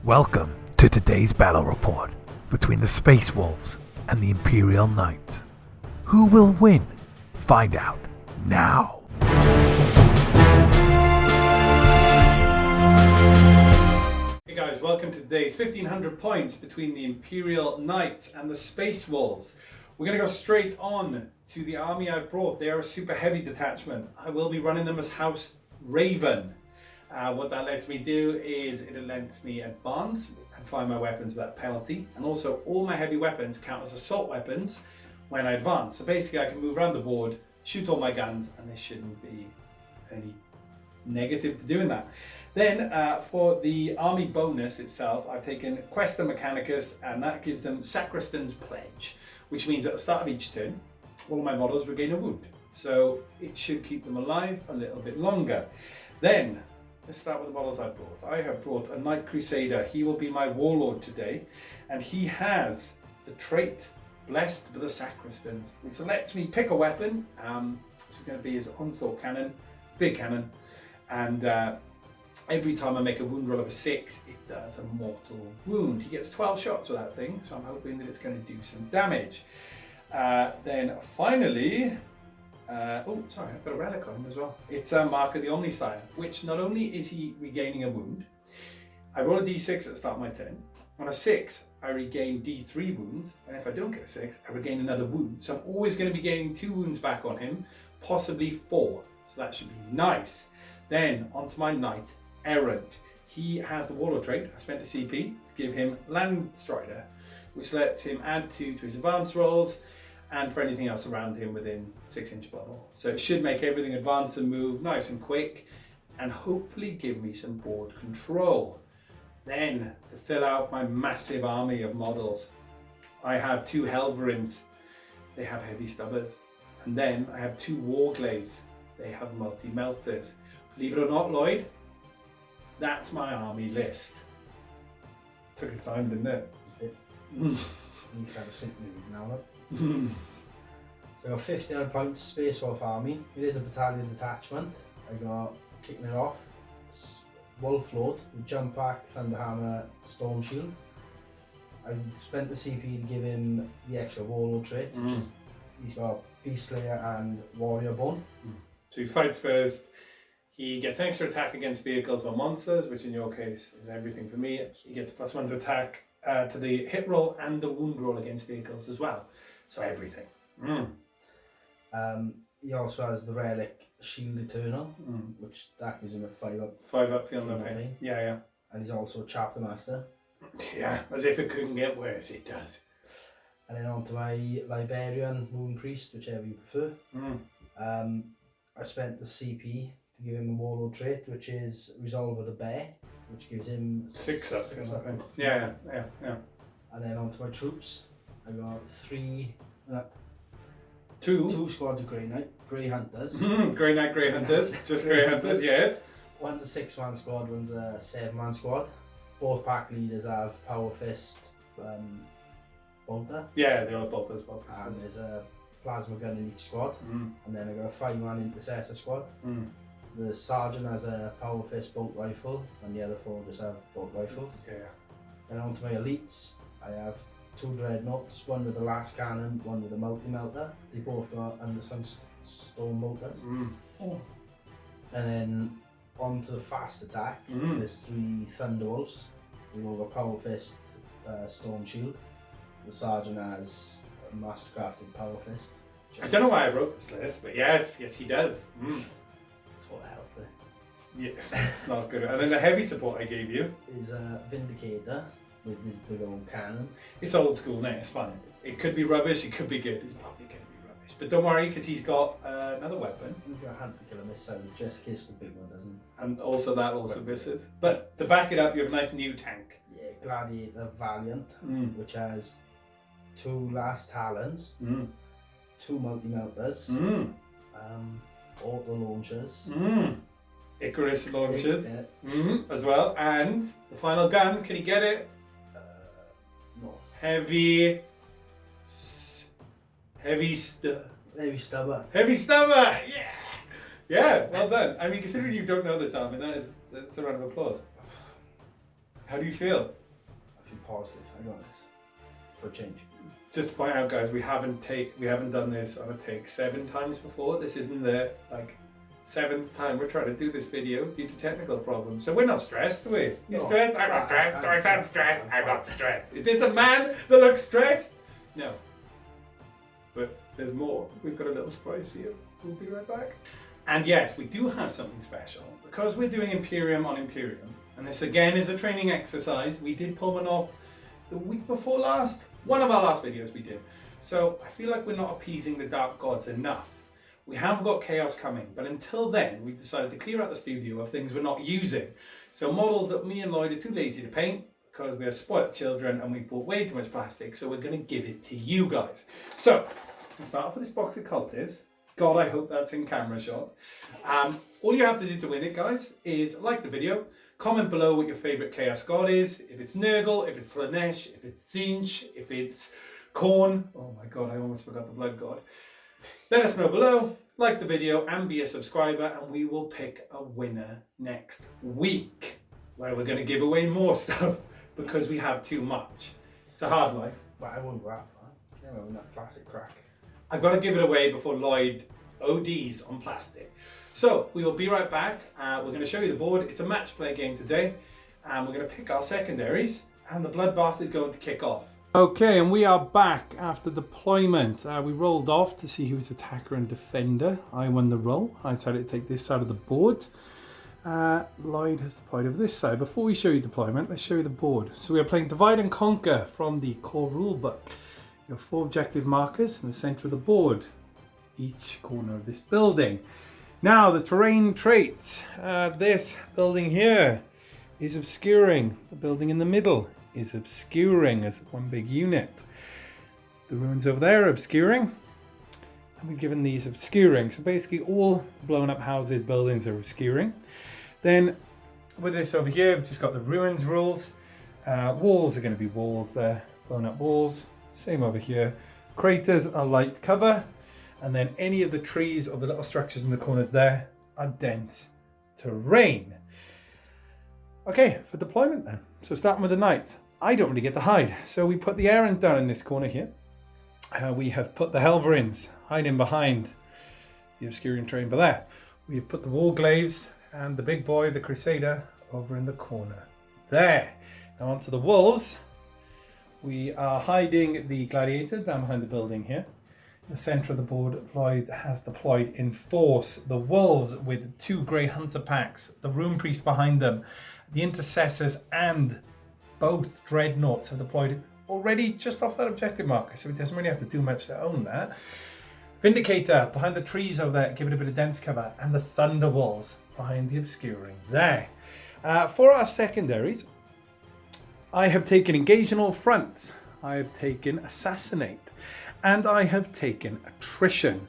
Welcome to today's battle report between the Space Wolves and the Imperial Knights. Who will win? Find out now. Hey guys, welcome to today's 1500 points between the Imperial Knights and the Space Wolves. We're going to go straight on to the army I've brought. They are a super heavy detachment. I will be running them as House Raven. What that lets me do is it lets me advance and fire my weapons without penalty, and also all my heavy weapons count as assault weapons when I advance. So basically I can move around the board, shoot all my guns, and there shouldn't be any negative to doing that. Then for the army bonus itself, I've taken Questa Mechanicus, and that gives them Sacristan's Pledge, which means at the start of each turn, all of my models regain a wound. So it should keep them alive a little bit longer. Then let's start with the models I've brought. I have brought a Knight Crusader. He will be my warlord today, and he has the trait Blessed with the Sacristans, which lets me pick a weapon. This is going to be his onslaught cannon, big cannon, and every time I make a wound roll of a 6, it does a mortal wound. He gets 12 shots with that thing, so I'm hoping that it's going to do some damage. Then finally, oh, sorry, I've got a relic on him as well. It's a Mark of the Omnisire, which not only is he regaining a wound, I roll a d6 at the start of my turn. On a 6, I regain d3 wounds, and if I don't get a 6, I regain another wound. So I'm always going to be gaining 2 wounds back on him, possibly 4. So that should be nice. Then onto my Knight Errant. He has the Warlord trait. I spent a CP to give him Landstrider, which lets him add 2 to his advance rolls, and for anything else around him within 6-inch bubble. So it should make everything advance and move nice and quick, and hopefully give me some board control. Then, to fill out my massive army of models, I have 2 Helverins. They have heavy stubbers. And then I have 2 Warglaves. They have multi-melters. Believe it or not, Lloyd, that's my army list. Took its time, didn't it? You have a simple now, look. So I got 1500 points Space Wolf army. It is a battalion detachment. I got, kicking it off, Wolf Lord with Jump Pack, Thunderhammer, Storm Shield. I spent the CP to give him the extra Warlord trait, which is, he's got Beast Slayer and Warrior Bone. So he fights first. He gets an extra attack against vehicles or monsters, which in your case is everything for me. He gets +1 to attack to the hit roll and the wound roll against vehicles as well. So everything. He also has the relic Shield Eternal, which that gives him a 5-up. 5-up, feel no pain. Yeah. And he's also a Chapter Master. Yeah, as if it couldn't get worse, it does. And then on to my Liberian Moon Priest, whichever you prefer. I spent the CP to give him a Warlord trait, which is Resolve of the Bear, which gives him 6-up. Yeah. And then on to my troops, I got 2 squads of Grey Hunters. Grey Knight, Grey Hunters. Just Grey Hunters, yes. One's a 6-man squad, one's a 7-man squad. Both pack leaders have Power Fist, Bolter. Yeah, they are bolters. And there's a plasma gun in each squad. And then I got a 5-man intercessor squad. The sergeant has a Power Fist bolt rifle, and the other 4 just have bolt rifles. Yeah. Then on to my elites, I have 2 dreadnoughts, one with the last cannon, one with a multi-melter. They both got undersung storm bolters. And then on to the fast attack, there's 3 Thunderwolves. They all got Power Fist, Storm Shield. The sergeant has a mastercrafted Power Fist. I don't know why I wrote this list, but yes, he does. That's what helped there. Yeah, it's not good. And then the heavy support I gave you is a Vindicator with his big old cannon. It's old school now, it's fine. It could be rubbish, it could be good. It's probably going to be rubbish. But don't worry, because he's got another weapon. He's got a Hunter Killer missile, just in case the big one doesn't. And also that also misses. But to back it up, you have a nice new tank. Yeah, Gladiator Valiant, which has 2 Last Talons, 2 multi-melters, auto launchers, Icarus launchers, yeah. As well. And the final gun, can he get it? No. Heavy stubber. Heavy stubber, yeah! Yeah, well done. I mean, considering you don't know this army, that's a round of applause. How do you feel? I feel positive, I got this. For a change. Just to point out, guys, we haven't done this on a take 7 times before. This isn't the like 7th time we're trying to do this video due to technical problems. So we're not stressed, are we? You No. stressed? I'm not stressed. Do I sound stressed? I'm not stressed. Is this a man that looks stressed? No. But there's more. We've got a little surprise for you. We'll be right back. And yes, we do have something special because we're doing Imperium on Imperium. And this again is a training exercise. We did pull one off the week before last. One of our last videos we did. So I feel like we're not appeasing the dark gods enough. We have got chaos coming, but until then, we've decided to clear out the studio of things we're not using. So models that me and Lloyd are too lazy to paint because we are spoiled children and we bought way too much plastic, so we're going to give it to you guys. So, we start off with this box of Cultists. God, I hope that's in camera shot. All you have to do to win it, guys, is like the video, comment below what your favourite Chaos God is. If it's Nurgle, if it's Slanesh, if it's Tzeentch, if it's Khorne. Oh my God, I almost forgot the Blood God. Let us know below, like the video and be a subscriber, and we will pick a winner next week where we're going to give away more stuff because we have too much. It's a hard life. But I won't wrap, man. You know, enough plastic crack. I've got to give it away before Lloyd ODs on plastic. So we will be right back. We're going to show you the board. It's a match play game today, and we're going to pick our secondaries, and the bloodbath is going to kick off. Okay, and we are back after deployment. We rolled off to see who was attacker and defender. I won the roll. I decided to take this side of the board. Lloyd has deployed over this side. Before we show you deployment, let's show you the board. So we are playing Divide and Conquer from the core rulebook. You have 4 objective markers in the center of the board, each corner of this building. Now, the terrain traits. This building here is obscuring. The building in the middle is obscuring as one big unit. The ruins over there are obscuring. And we've given these obscuring. So basically all blown up houses, buildings are obscuring. Then with this over here, we've just got the ruins rules. Walls are going to be walls there, blown up walls. Same over here. Craters are light cover. And then any of the trees or the little structures in the corners there are dense terrain. Okay, for deployment then. So starting with the knights. I don't really get to hide. So we put the errant down in this corner here. We have put the Helverins hiding behind the obscuring terrain by there. We've put the Warglaves and the big boy, the Crusader, over in the corner there. Now onto the wolves. We are hiding the Gladiator down behind the building here. In the centre of the board, Lloyd has deployed in force the wolves with 2 Grey Hunter packs, the Rune Priest behind them, the Intercessors and both Dreadnoughts are deployed already just off that objective marker, so it doesn't really have to do much to own that. Vindicator behind the trees over there, give it a bit of dense cover, and the Thunderwolves behind the obscuring there. For our secondaries, I have taken Engage in all fronts, I have taken Assassinate, and I have taken Attrition.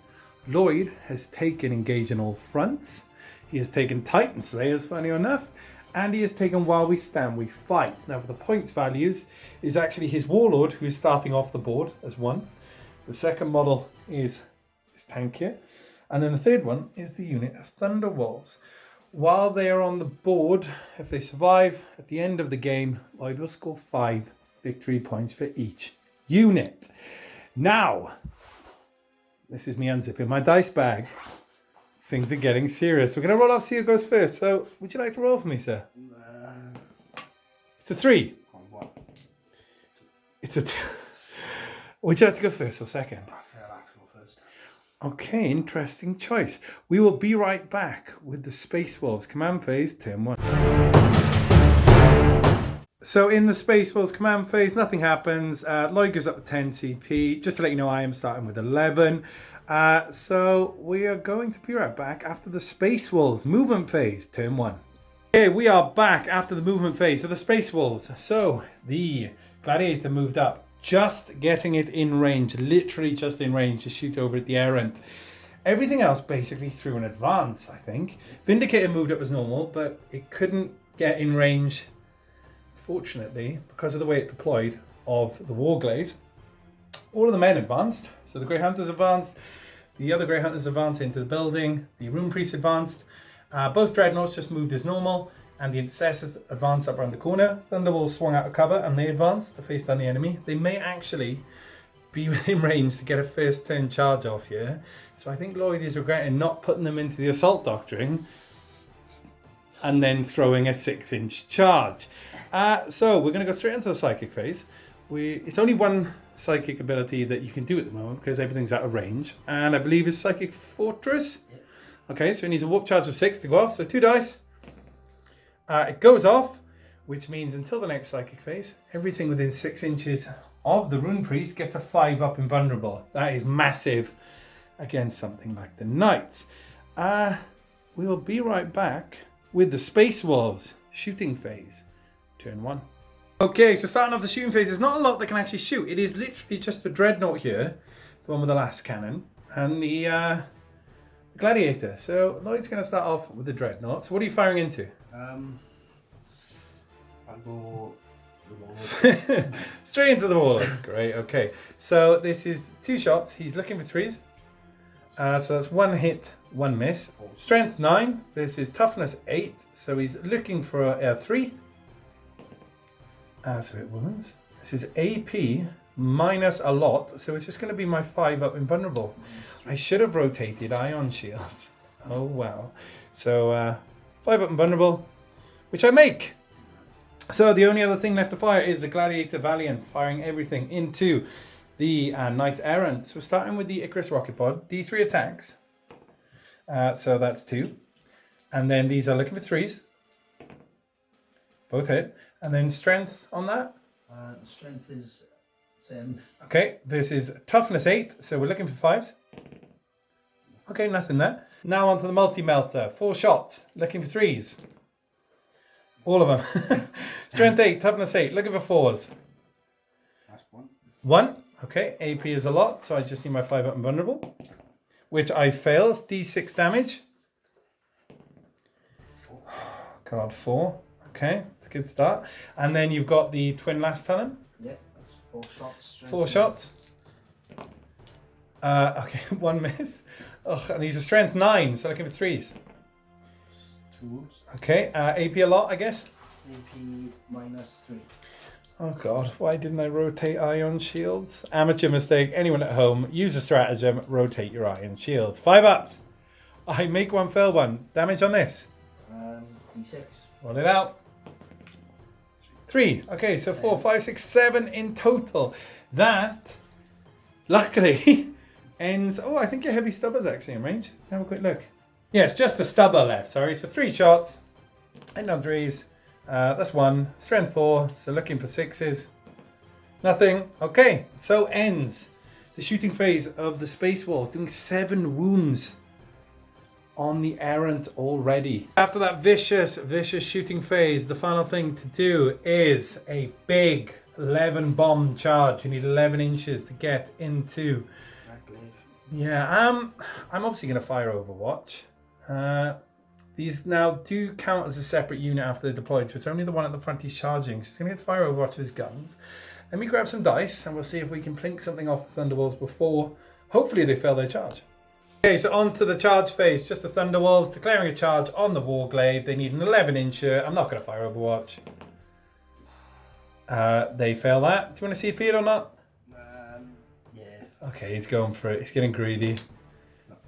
Lloyd has taken Engage in all fronts, he has taken Titan Slayers, funny enough, and he has taken While We Stand We Fight. Now for the points values is actually his Warlord, who is starting off the board as 1. The second model is this tank here, and then the third one is the unit of Thunderwolves. While they are on the board, if they survive at the end of the game, Lloyd will score 5 victory points for each unit. Now, this is me unzipping my dice bag. Things are getting serious. We're going to roll off, see who goes first. So, would you like to roll for me, sir? It's a 3. On what? It's a 2. Would you like to go first or second? I'll have to go first. Okay, interesting choice. We will be right back with the Space Wolves command phase, turn 1. So in the Space Wolves command phase, nothing happens. Lloyd goes up to 10 CP. Just to let you know, I am starting with 11. So we are going to be right back after the Space Wolves movement phase, turn 1. Okay, we are back after the movement phase. So the Space Wolves. So the Gladiator moved up, just getting it in range, literally just in range to shoot over at the errant. Everything else basically through an advance, I think. Vindicator moved up as normal, but it couldn't get in range, fortunately, because of the way it deployed of the Warglaves. All of the men advanced. So the Grey Hunters advanced, the other Grey Hunters advanced into the building, the Rune Priest advanced. Both Dreadnoughts just moved as normal, and the intercessors advance up around the corner. Thunderwolves swung out of cover and they advance to face down the enemy. They may actually be within range to get a first turn charge off here. So I think Lloyd is regretting not putting them into the assault doctrine and then throwing a 6-inch charge. So we're going to go straight into the psychic phase. It's only one psychic ability that you can do at the moment because everything's out of range, and I believe it's Psychic Fortress. Yep. Okay, so it needs a warp charge of 6 to go off, so 2 dice. It goes off, which means until the next psychic phase, everything within 6 inches of the Rune Priest gets a 5-up invulnerable. That is massive against something like the Knights. We will be right back with the Space Wolves shooting phase, turn 1. Okay, so starting off the shooting phase, there's not a lot that can actually shoot. It is literally just the Dreadnought here, the one with the last cannon, and the Gladiator. So Lloyd's going to start off with the Dreadnought. So what are you firing into? I'll go the Warlord. Straight into the Warlord. Great, okay. So this is 2 shots. He's looking for 3s. So that's 1 hit, 1 miss. Strength 9. This is toughness 8. So he's looking for a 3. So it wounds. This is AP minus a lot, so it's just going to be my 5-up invulnerable. I should have rotated Ion Shields. Oh well. So 5-up invulnerable, which I make. So the only other thing left to fire is the Gladiator Valiant, firing everything into the Knight Errant. So starting with the Icarus Rocket Pod, D3 attacks. So that's 2. And then these are looking for 3s. Both hit. And then strength on that? Strength is 7. Okay, this is toughness 8, so we're looking for 5s. Okay, nothing there. Now onto the multi-melter. 4 shots, looking for 3s. All of them. Strength 8, toughness 8, looking for 4s. That's 1. 1, okay, AP is a lot, so I just need my 5-up invulnerable, which I fails, D6 damage. 4. God, 4. Okay, it's a good start. And then you've got the twin last talent. Yeah, that's 4 shots. 4 shots. Okay, 1 miss. Oh, and these are strength 9, so looking for 3s. 2 wounds. Okay, AP a lot, I guess. AP minus 3. Oh God, why didn't I rotate Ion Shields? Amateur mistake. Anyone at home, use a stratagem, rotate your Ion Shields. 5-ups. I make 1, fail 1. Damage on this. D6. Roll it out. 3. Okay, so 4, 5, 6, 7 in total. That, luckily, ends... Oh, I think your heavy stubbor's actually in range. Have a quick look. Yes, just the stubber left, sorry. So 3 shots. End on 3s. That's 1. Strength 4, so looking for 6s. Nothing. Okay, so ends the shooting phase of the Space Wolves, doing 7 wounds on the Errant already. After that vicious shooting phase, the final thing to do is a big 11 bomb charge. You need 11 inches to get into. Yeah, I'm obviously going to fire Overwatch. These now do count as a separate unit after they're deployed, so it's only the one at the front he's charging. So he's going to get to fire Overwatch with his guns. Let me grab some dice and we'll see if we can plink something off the Thunderwolves before, hopefully, they fail their charge. Okay, so on to the charge phase. Just the Thunderwolves declaring a charge on the Warglaive. They need an 11-incher. I'm not going to fire Overwatch. They fail that. Do you want to see it or not? Yeah. Okay, he's going for it. He's getting greedy.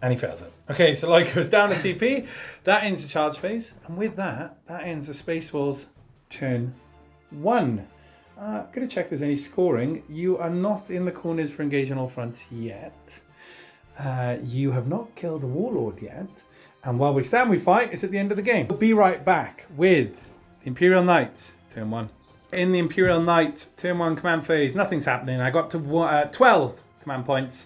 And he fails it. Okay, so Lloyd goes down to CP. That ends the charge phase. And with that, that ends the Space Wolves turn 1. I'm going to check if there's any scoring. You are not in the corners for engage on all fronts yet. You have not killed a Warlord yet. And while we stand, we fight. It's at the end of the game. We'll be right back with the Imperial Knights, turn 1. In the Imperial Knights, turn 1 command phase, nothing's happening. I got to 12 command points.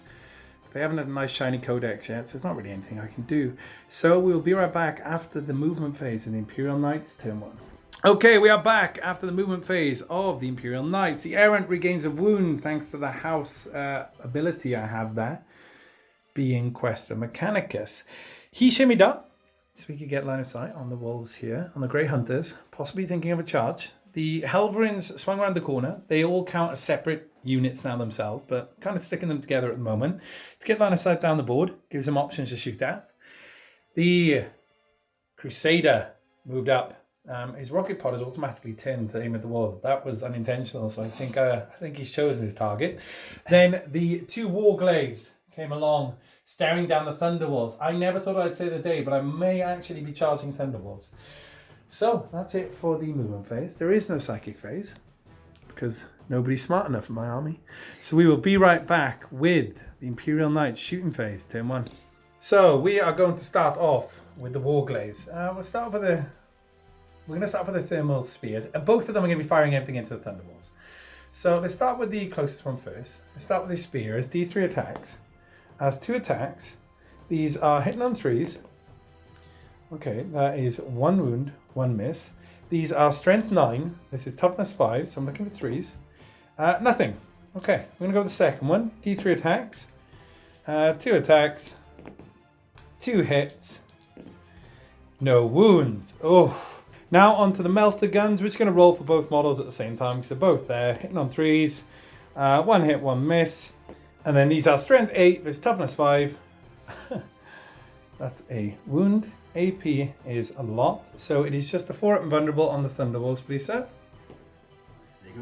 They haven't had a nice shiny codex yet, so there's not really anything I can do. So we'll be right back after the movement phase in the Imperial Knights, turn 1. Okay, we are back after the movement phase of the Imperial Knights. The Errant regains a wound thanks to the house ability I have there, being Questa Mechanicus. He shimmied up, so we could get line of sight on the wolves here, on the Grey Hunters, possibly thinking of a charge. The Helverins swung around the corner. They all count as separate units now themselves, but kind of sticking them together at the moment. To get line of sight down the board, gives them options to shoot at. The Crusader moved up his rocket pod is automatically turned to aim at the walls. That was unintentional, so I think he's chosen his target. Then the 2 Warglaives came along, staring down the Thunderwolves. I never thought I'd say the day, but I may actually be charging Thunderwolves. So that's it for the movement phase. There is no psychic phase because nobody's smart enough in my army. So we will be right back with the Imperial Knights shooting phase, turn 1. So we are going to start off with the Warglaives. We're going to start with the thermal spears. Both of them are going to be firing everything into the Thunderwolves. So let's start with the closest one first. Let's start with the spears. D3 attacks. As 2 attacks. These are hitting on 3s. Okay, that is 1 wound, 1 miss. These are strength 9. This is toughness 5, so I'm looking for 3s. Nothing. Okay, I'm going to go with the second one. D3 attacks. 2 attacks. 2 hits. No wounds. Oh. Now onto the melter guns. We're just going to roll for both models at the same time because they're both there. Hitting on 3s. 1 hit, 1 miss. And then these are strength 8 versus toughness 5. That's a wound. AP is a lot. So it is just a 4-up invulnerable on the Thunderwolves, please, sir.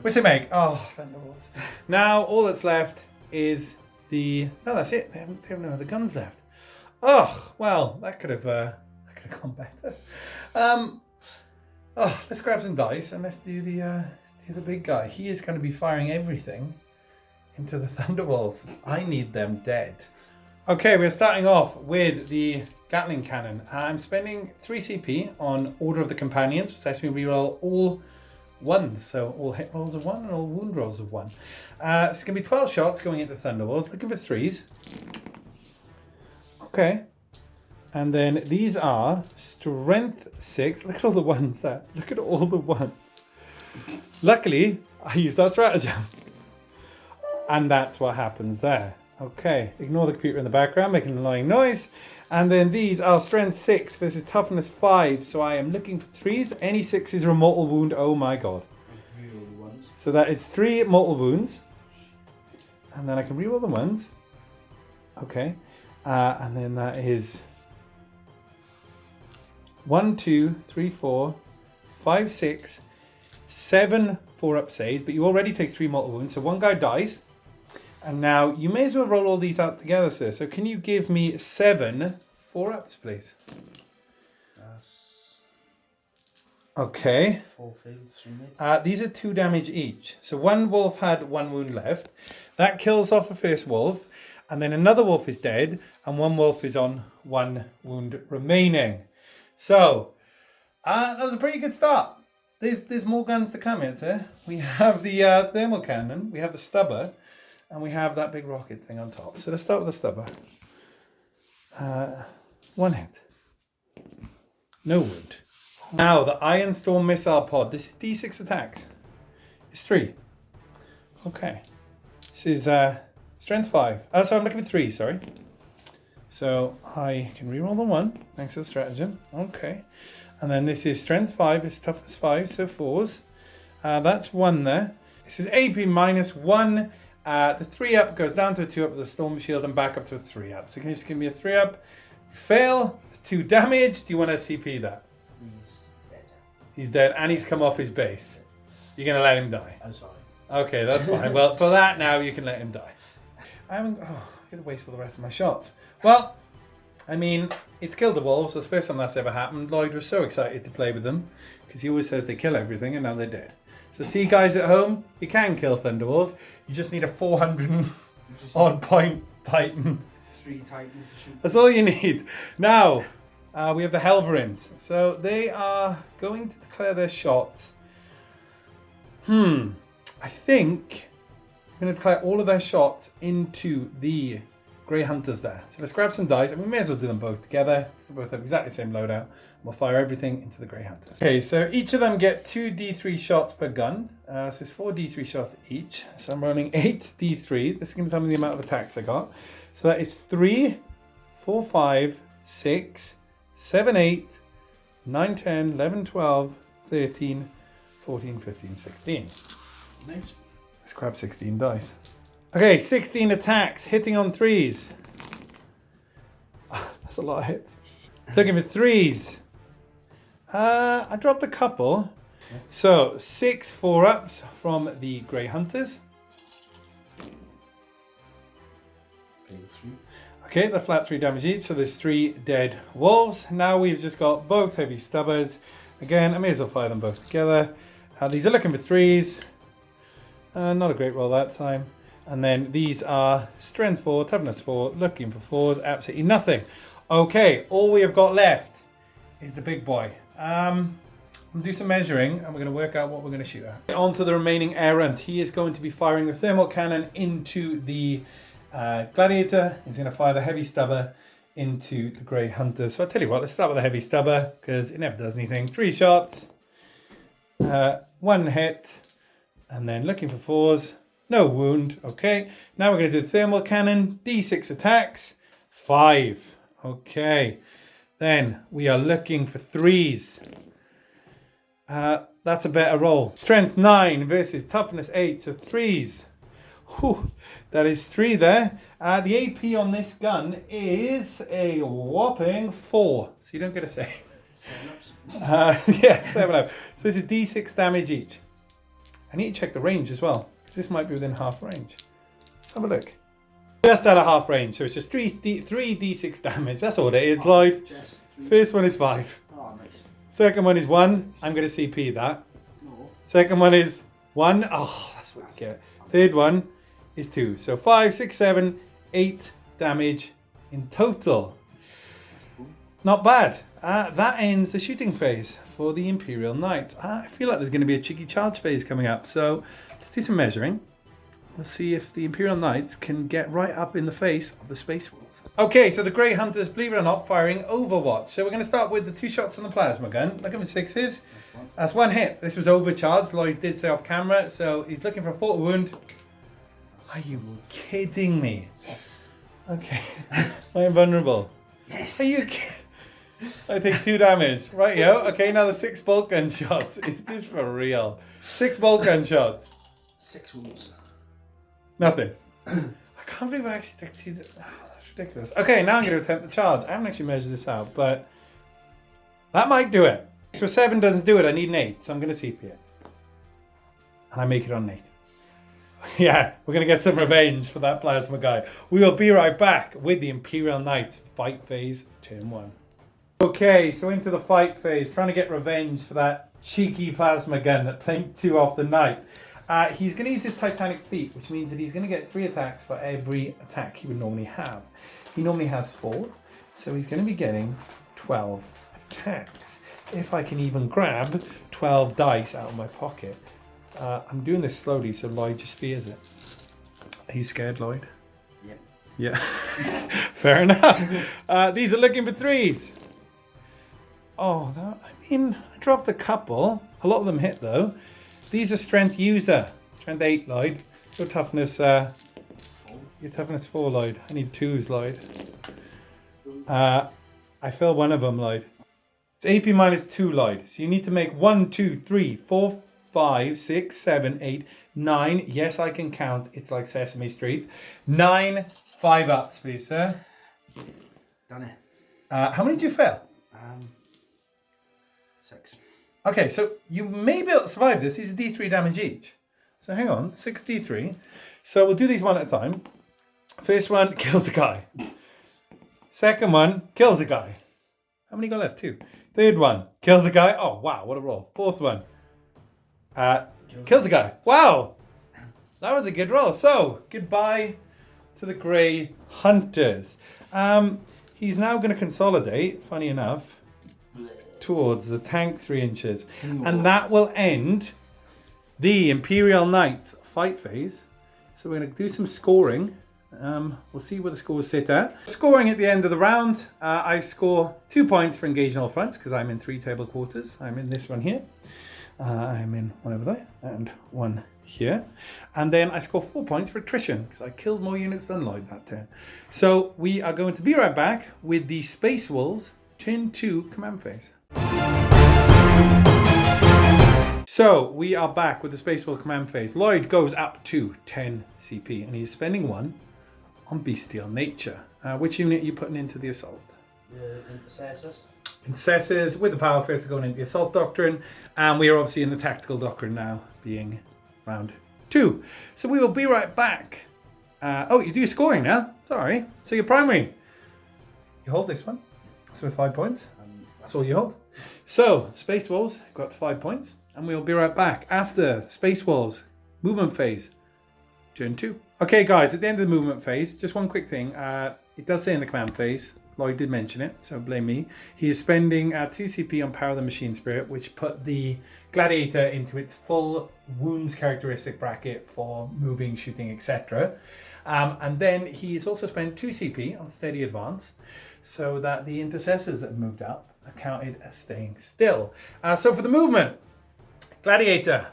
What's it make? Oh, Thunderwolves. Now all that's left is the... No, that's it. They have no other guns left. Oh, well, that could have gone better. Let's grab some dice and let's do the big guy. He is going to be firing everything into the Thunderwolves. I need them dead. Okay, we're starting off with the Gatling Cannon. I'm spending 3 CP on Order of the Companions, which lets me reroll all 1s, so all hit rolls of 1 and all wound rolls of 1. It's going to be 12 shots going into Thunderwolves, looking for 3s. Okay. And then these are strength 6. Look at all the 1s there. Look at all the 1s. Luckily, I used that stratagem. And that's what happens there. Okay, ignore the computer in the background making an annoying noise. And then these are strength 6 versus toughness 5. So I am looking for 3s. Any 6s are a mortal wound. Oh my god. So that is 3 mortal wounds. And then I can reroll the 1s. Okay. And then that is 1, 2, 3, 4, 5, 6, 7 4-up saves. But you already take 3 mortal wounds. So 1 guy dies. And now you may as well roll all these out together, sir. So can you give me 7 4-ups, please? Okay. 4 failed, 3 made. These are 2 damage each. So 1 wolf had 1 wound left. That kills off the first wolf. And then another wolf is dead. And 1 wolf is on 1 wound remaining. So that was a pretty good start. There's more guns to come in, sir. We have the thermal cannon. We have the stubber. And we have that big rocket thing on top. So let's start with the stubber. 1 hit. No wound. Now the Iron Storm missile pod. This is D6 attacks. It's 3. Okay. This is strength 5. So I'm looking for 3, sorry. So I can reroll the 1. Thanks to the stratagem. Okay. And then this is strength 5. It's toughness 5, so 4s. That's 1 there. This is AP minus 1. The 3-up goes down to a 2-up with a storm shield and back up to a 3-up. So can you just give me a 3-up? Fail. It's 2 damage. Do you want to CP that? He's dead. He's dead and he's come off his base. You're going to let him die? I'm sorry. Okay, that's fine. Well, for that now you can let him die. I'm going to waste all the rest of my shots. Well, I mean, it's killed the wolves. It's the first time that's ever happened. Lloyd was so excited to play with them because he always says they kill everything and now they're dead. So see, guys at home, you can kill Thunderwolves. You just need a 400 odd point Titan. 3 Titans to shoot. That's all you need. Now, we have the Helverins. So they are going to declare their shots. I think I'm going to declare all of their shots into the Grey Hunters there. So let's grab some dice, and we may as well do them both together. They both have exactly the same loadout. We'll fire everything into the Grey Hunters. Okay, so each of them get 2 D3 shots per gun. So it's 4 D3 shots each. So I'm rolling 8 D3. This is going to tell me the amount of attacks I got. So that is 3, 4, 5, 6, 7, 8, 9, 10, 11, 12, 13, 14, 15, 16. Nice. Let's grab 16 dice. Okay, 16 attacks, hitting on 3s. That's a lot of hits. Looking for 3s. I dropped a couple. So 6 4-ups from the Grey Hunters. Okay, the flat 3 damage each, so there's 3 dead wolves. Now we've just got both heavy stubbers. Again, I may as well fire them both together. These are looking for 3s. Not a great roll that time. And then these are strength 4, toughness 4, looking for 4s, absolutely nothing. Okay, all we have got left is the big boy. I'm going to do some measuring and we're going to work out what we're going to shoot at. On to the remaining errant. He is going to be firing the thermal cannon into the gladiator. He's going to fire the heavy stubber into the Grey Hunter. So I'll tell you what, let's start with the heavy stubber because it never does anything. 3 shots, 1 hit, and then looking for 4s. No wound. Okay, now we're going to do the thermal cannon. D6 attacks, 5. Okay, then we are looking for 3s. That's a better roll. Strength 9 versus toughness 8, so 3s. Whew, that is 3 there. The AP on this gun is a whopping 4, so you don't get a save. 7 ups. Yeah, 7 up. So this is D6 damage each. I need to check the range as well, because this might be within half range. Let's have a look. Just out of half range, so it's just 3 D6 damage. That's all it is, Lloyd. Just 3. First one is 5. Oh, nice. Second one is 1. I'm going to CP that. No. Second one is 1. Oh, that's what you get. Third one is 2. So 5, 6, 7, 8 damage in total. Not bad. That ends the shooting phase for the Imperial Knights. I feel like there's going to be a cheeky charge phase coming up. So let's do some measuring. Let's see if the Imperial Knights can get right up in the face of the Space Wolves. Okay, so the Grey Hunters, believe it or not, firing Overwatch. So we're going to start with the 2 shots on the plasma gun. Looking for 6s. That's 1 hit. This was overcharged. Lloyd did say off camera. So he's looking for a 4 wound. Are you kidding me? Yes. Okay. I am vulnerable. Yes. Are you kidding? I take 2 damage. Right, yo. Okay, now the 6 bolt gun shots. Is this for real? 6 bolt gun shots. 6 wounds. Nothing. I can't believe I actually took 2. That's ridiculous. Okay, now I'm going to attempt the charge. I haven't actually measured this out, but that might do it. So 7 doesn't do it. I need an 8, so I'm going to CP it. And I make it on an 8. Yeah, we're going to get some revenge for that plasma guy. We will be right back with the Imperial Knights fight phase, turn 1. Okay, so into the fight phase, trying to get revenge for that cheeky plasma gun that planked 2 off the knight. He's going to use his Titanic feat, which means that he's going to get 3 attacks for every attack he would normally have. He normally has 4, so he's going to be getting 12 attacks. If I can even grab 12 dice out of my pocket. I'm doing this slowly, so Lloyd just fears it. Are you scared, Lloyd? Yeah. Yeah. Fair enough. These are looking for 3s. Oh, I mean, I dropped a couple. A lot of them hit, though. These are strength user. Strength 8, Lloyd. Your toughness 4, Lloyd. I need 2s, Lloyd. I failed one of them, Lloyd. It's AP minus 2, Lloyd. So you need to make 1, 2, 3, 4, 5, 6, 7, 8, 9. Yes, I can count. It's like Sesame Street. 9 5-ups, please, sir. Done it. How many did you fail? 6. Okay, so you may be able to survive this. These are D3 damage each. So hang on, 6 D3. So we'll do these one at a time. First one kills a guy. Second one kills a guy. How many got left? 2. Third one kills a guy. Oh, wow, what a roll. Fourth one kills a guy. Wow, that was a good roll. So, goodbye to the Grey Hunters. He's now going to consolidate, funny enough, towards the tank 3 inches. And that will end the Imperial Knights fight phase. So we're going to do some scoring. We'll see where the scores sit at. Scoring at the end of the round, I score 2 points for engaging all fronts because I'm in 3 table quarters. I'm in this one here. I'm in one over there and one here. And then I score 4 points for attrition because I killed more units than Lloyd that turn. So we are going to be right back with the Space Wolves turn 2 command phase. So we are back with the Space Wolf command phase. Lloyd goes up to 10 CP and he's spending 1 on Bestial Nature. Which unit are you putting into the assault? The Intercessors. Intercessors with the Power Fist are going into the Assault Doctrine, and we are obviously in the Tactical Doctrine now, being round 2. So we will be right back. Oh, you do your scoring now? Sorry. So your primary. You hold this one. So with 5 points. That's all you hold. So, Space Wolves got to 5 points, and we'll be right back after Space Wolves movement phase, turn 2. Okay, guys, at the end of the movement phase, just one quick thing. It does say in the command phase, Lloyd did mention it, so blame me. He is spending 2 CP on Power of the Machine Spirit, which put the Gladiator into its full wounds characteristic bracket for moving, shooting, etc. And then he's also spent 2 CP on Steady Advance, so that the Intercessors that have moved up are counted as staying still. So for the movement, Gladiator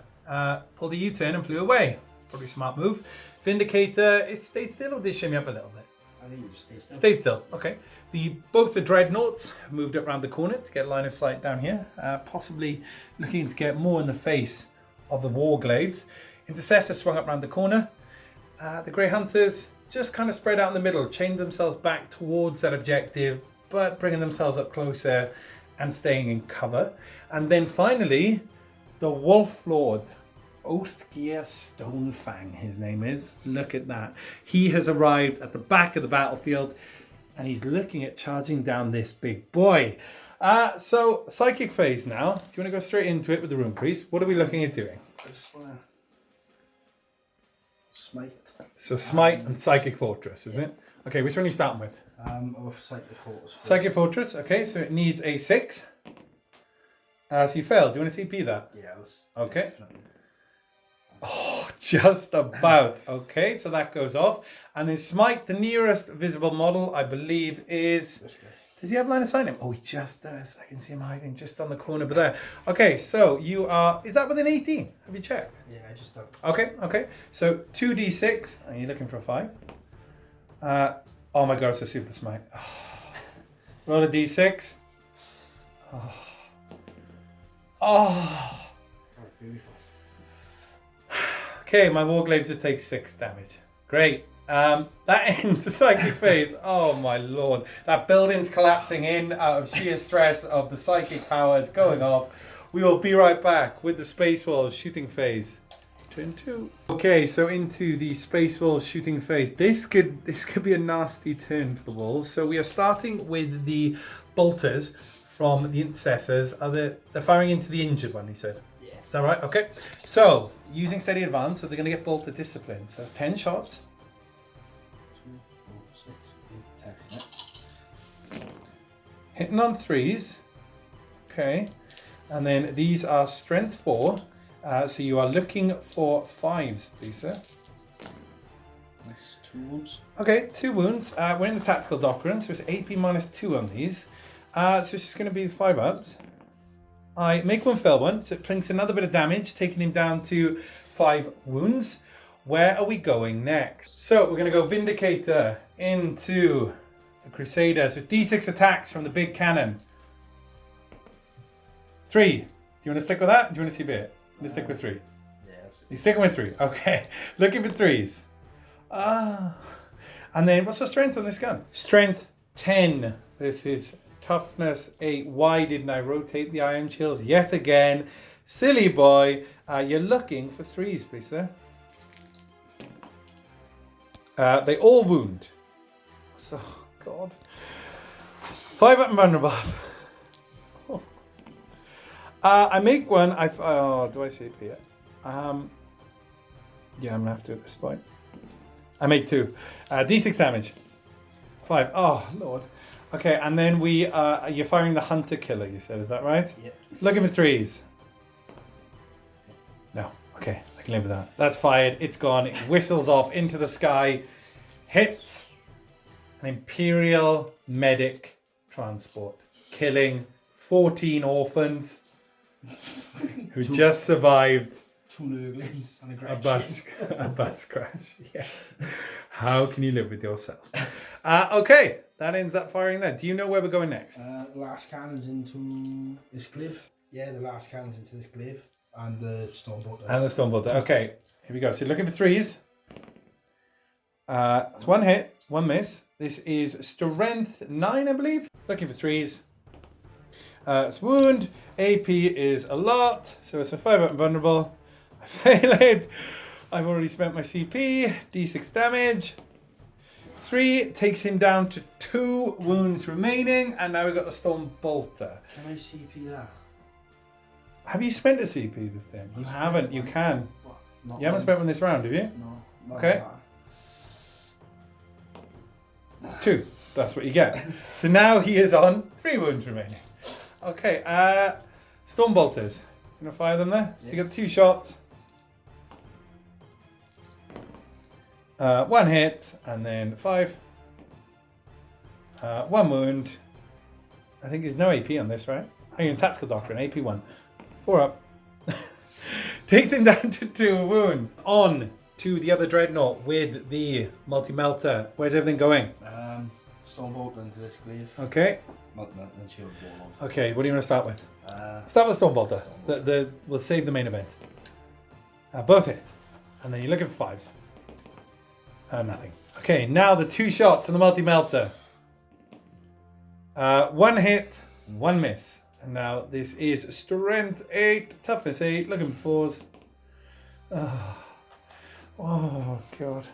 pulled a U-turn and flew away. It's probably a smart move. Vindicator, it stayed still, or did it shimmy up a little bit? I think you just stay still. Stayed still, okay. Both the Dreadnoughts have moved up around the corner to get line of sight down here, possibly looking to get more in the face of the Warglaives. Intercessor swung up around the corner. The Grey Hunters just kind of spread out in the middle, chained themselves back towards that objective, but bringing themselves up closer and staying in cover. And then finally, the Wolf Lord, Oathgear Stonefang, his name is. Look at that. He has arrived at the back of the battlefield, and he's looking at charging down this big boy. So, Psychic phase now. Do you want to go straight into it with the Rune Priest? What are we looking at doing? I just want to smite. So, Smite and Psychic Fortress, is it? Okay, which one are you starting with? I'll go for Psychic Fortress first. Psychic Fortress, okay, so it needs a 6. So you failed. Do you want to CP that? Yeah, that's okay. Definitely. Oh, just about. Okay, so that goes off. And then Smite, the nearest visible model, I believe, is... This guy. Does he have line of sight? Oh, he just does. I can see him hiding just on the corner over there. Okay, so you are... Is that within 18? Have you checked? Yeah, I just don't. Okay. So 2d6. Are you looking for a 5? Oh my god, it's a super smite. Oh. Roll a d6. Oh, beautiful. Okay, my Warglaive just takes 6 damage. Great. That ends the Psychic phase. Oh my lord. That building's collapsing in out of sheer stress of the psychic powers going off. We will be right back with the Space Wolves shooting phase. Turn 2. Okay, so into the Space Wolves shooting phase. This could be a nasty turn for the Wolves. So we are starting with the bolters from the Intercessors. They're firing into the injured one, he said. Yeah. Is that right? Okay. So, using Steady Advance, so they're going to get bolter discipline. So that's 10 shots. 2, 4, 6, 8, 10. Hitting on 3s. Okay. And then these are strength 4. So you are looking for 5s, Lisa. Nice. 2 wounds. Okay, 2 wounds. We're in the Tactical Doctrine, so it's AP minus 2 on these. So it's just going to be 5 ups. I make one fail one, so it plinks another bit of damage, taking him down to 5 wounds. Where are we going next? So we're going to go Vindicator into the Crusaders with D6 attacks from the big cannon. 3. Do you want to stick with that? Do you want to see a bit? Let's stick with 3. Yes. You're sticking with 3. Okay. Looking for 3s. And then what's the strength on this gun? Strength 10. This is toughness 8. Why didn't I rotate the iron chills yet again? Silly boy. You're looking for 3s, please, sir. They all wound. So, God. 5 up and vulnerable. I make one. Do I see it here? Yeah, I'm gonna have to at this point. I make 2. D6 damage. 5. Oh Lord. Okay, and then you're firing the Hunter Killer. You said, is that right? Yep. Looking for 3s. No. Okay, I can live with that. That's fired. It's gone. It whistles off into the sky. Hits an Imperial medic transport, killing 14 orphans. Who just survived 2 Lurglings and a bus crash. Yes. How can you live with yourself? Okay, that ends that firing there. Do you know where we're going next? The last cannon's into this glaive. Yeah, the last cannon's into this glaive. And the Stormbolter. And the Stormbolter. Okay, here we go. So you're looking for 3s. It's 1 hit, 1 miss. This is strength 9, I believe. Looking for 3s. It's wound. AP is a lot, so it's a 5 up invulnerable. I fail it. I've already spent my CP. D6 damage. 3 takes him down to 2 wounds remaining, and now we've got the Storm Bolter. Can I CP that? Have you spent a CP this time? You haven't. You can. What? You haven't spent one this round, have you? No. Not Okay. that. 2. That's what you get. So now he is on 3 wounds remaining. Okay. Storm Bolters. You gonna fire them there? So you got 2 shots. 1 hit, and then 5. 1 wound. I think there's no AP on this, right? Oh, you're in Tactical Doctrine, AP 1. 4 up. Takes him down to 2 wounds. On to the other Dreadnought with the multi-melter. Where's everything going? Stormbolt into this glaive. Okay. Not then shield warlord. Okay, what do you want to start with? Start with Stormbolter. We'll save the main event. Both hit. And then you're looking for 5s. Nothing. Okay, now the 2 shots on the multi-melter. 1 hit, 1 miss. And now this is Strength 8, Toughness 8, looking for 4s. Oh, God.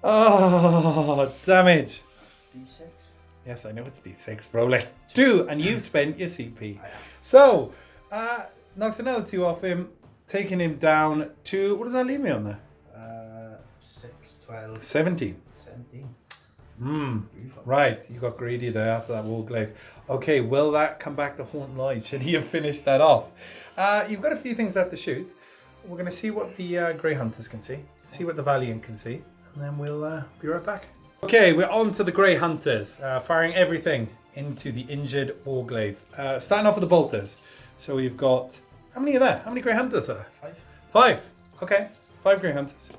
Oh, damage. D6? Yes, I know it's D6. Roll it. 2, and you've spent your CP. So, knocks another 2 off him, taking him down to, what does that leave me on there? 6, 12, 17. 17. Right, you got greedy there after that Warglaive. Okay, will that come back to haunt Lloyd? Should he have finished that off? You've got a few things left to shoot. We're going to see what the Grey Hunters can see what the Valiant can see, and then we'll be right back. Okay, we're on to the Grey Hunters, firing everything into the injured Warglaive. Starting off with the Bolters. So we've got, how many are there? How many Grey Hunters are there? 5. Okay, 5 Grey Hunters.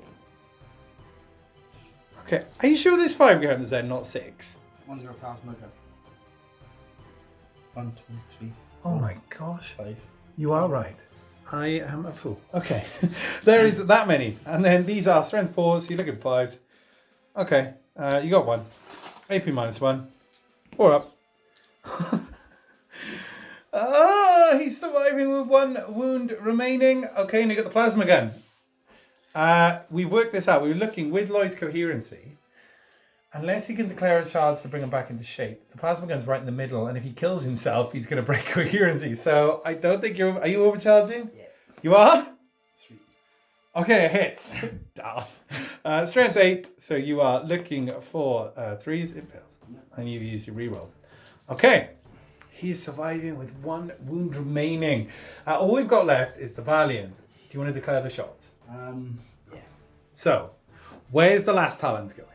Okay, are you sure there's 5 Grey Hunters there, not 6? One's got a plasma gun. 1, 2, 3. Oh my gosh. 5. You are right. I am a fool. Okay, there is that many. And then these are strength 4s, you look at 5s. Okay, you got 1. AP -1. 4 up. He's surviving with 1 wound remaining. Okay, and you got the plasma gun. We've worked this out. We were looking with Lloyd's coherency. Unless he can declare a charge to bring him back into shape, the plasma gun's right in the middle, and if he kills himself, he's going to break coherency. So I don't think you're. Are you overcharging? Yeah. You are? 3. Okay, it hits. Down. Strength 8. So you are looking for 3s. It fails, and you've used your reroll. Okay. He's surviving with 1 wound remaining. All we've got left is the Valiant. Do you want to declare the shots? Yeah. So, where's the last talons going?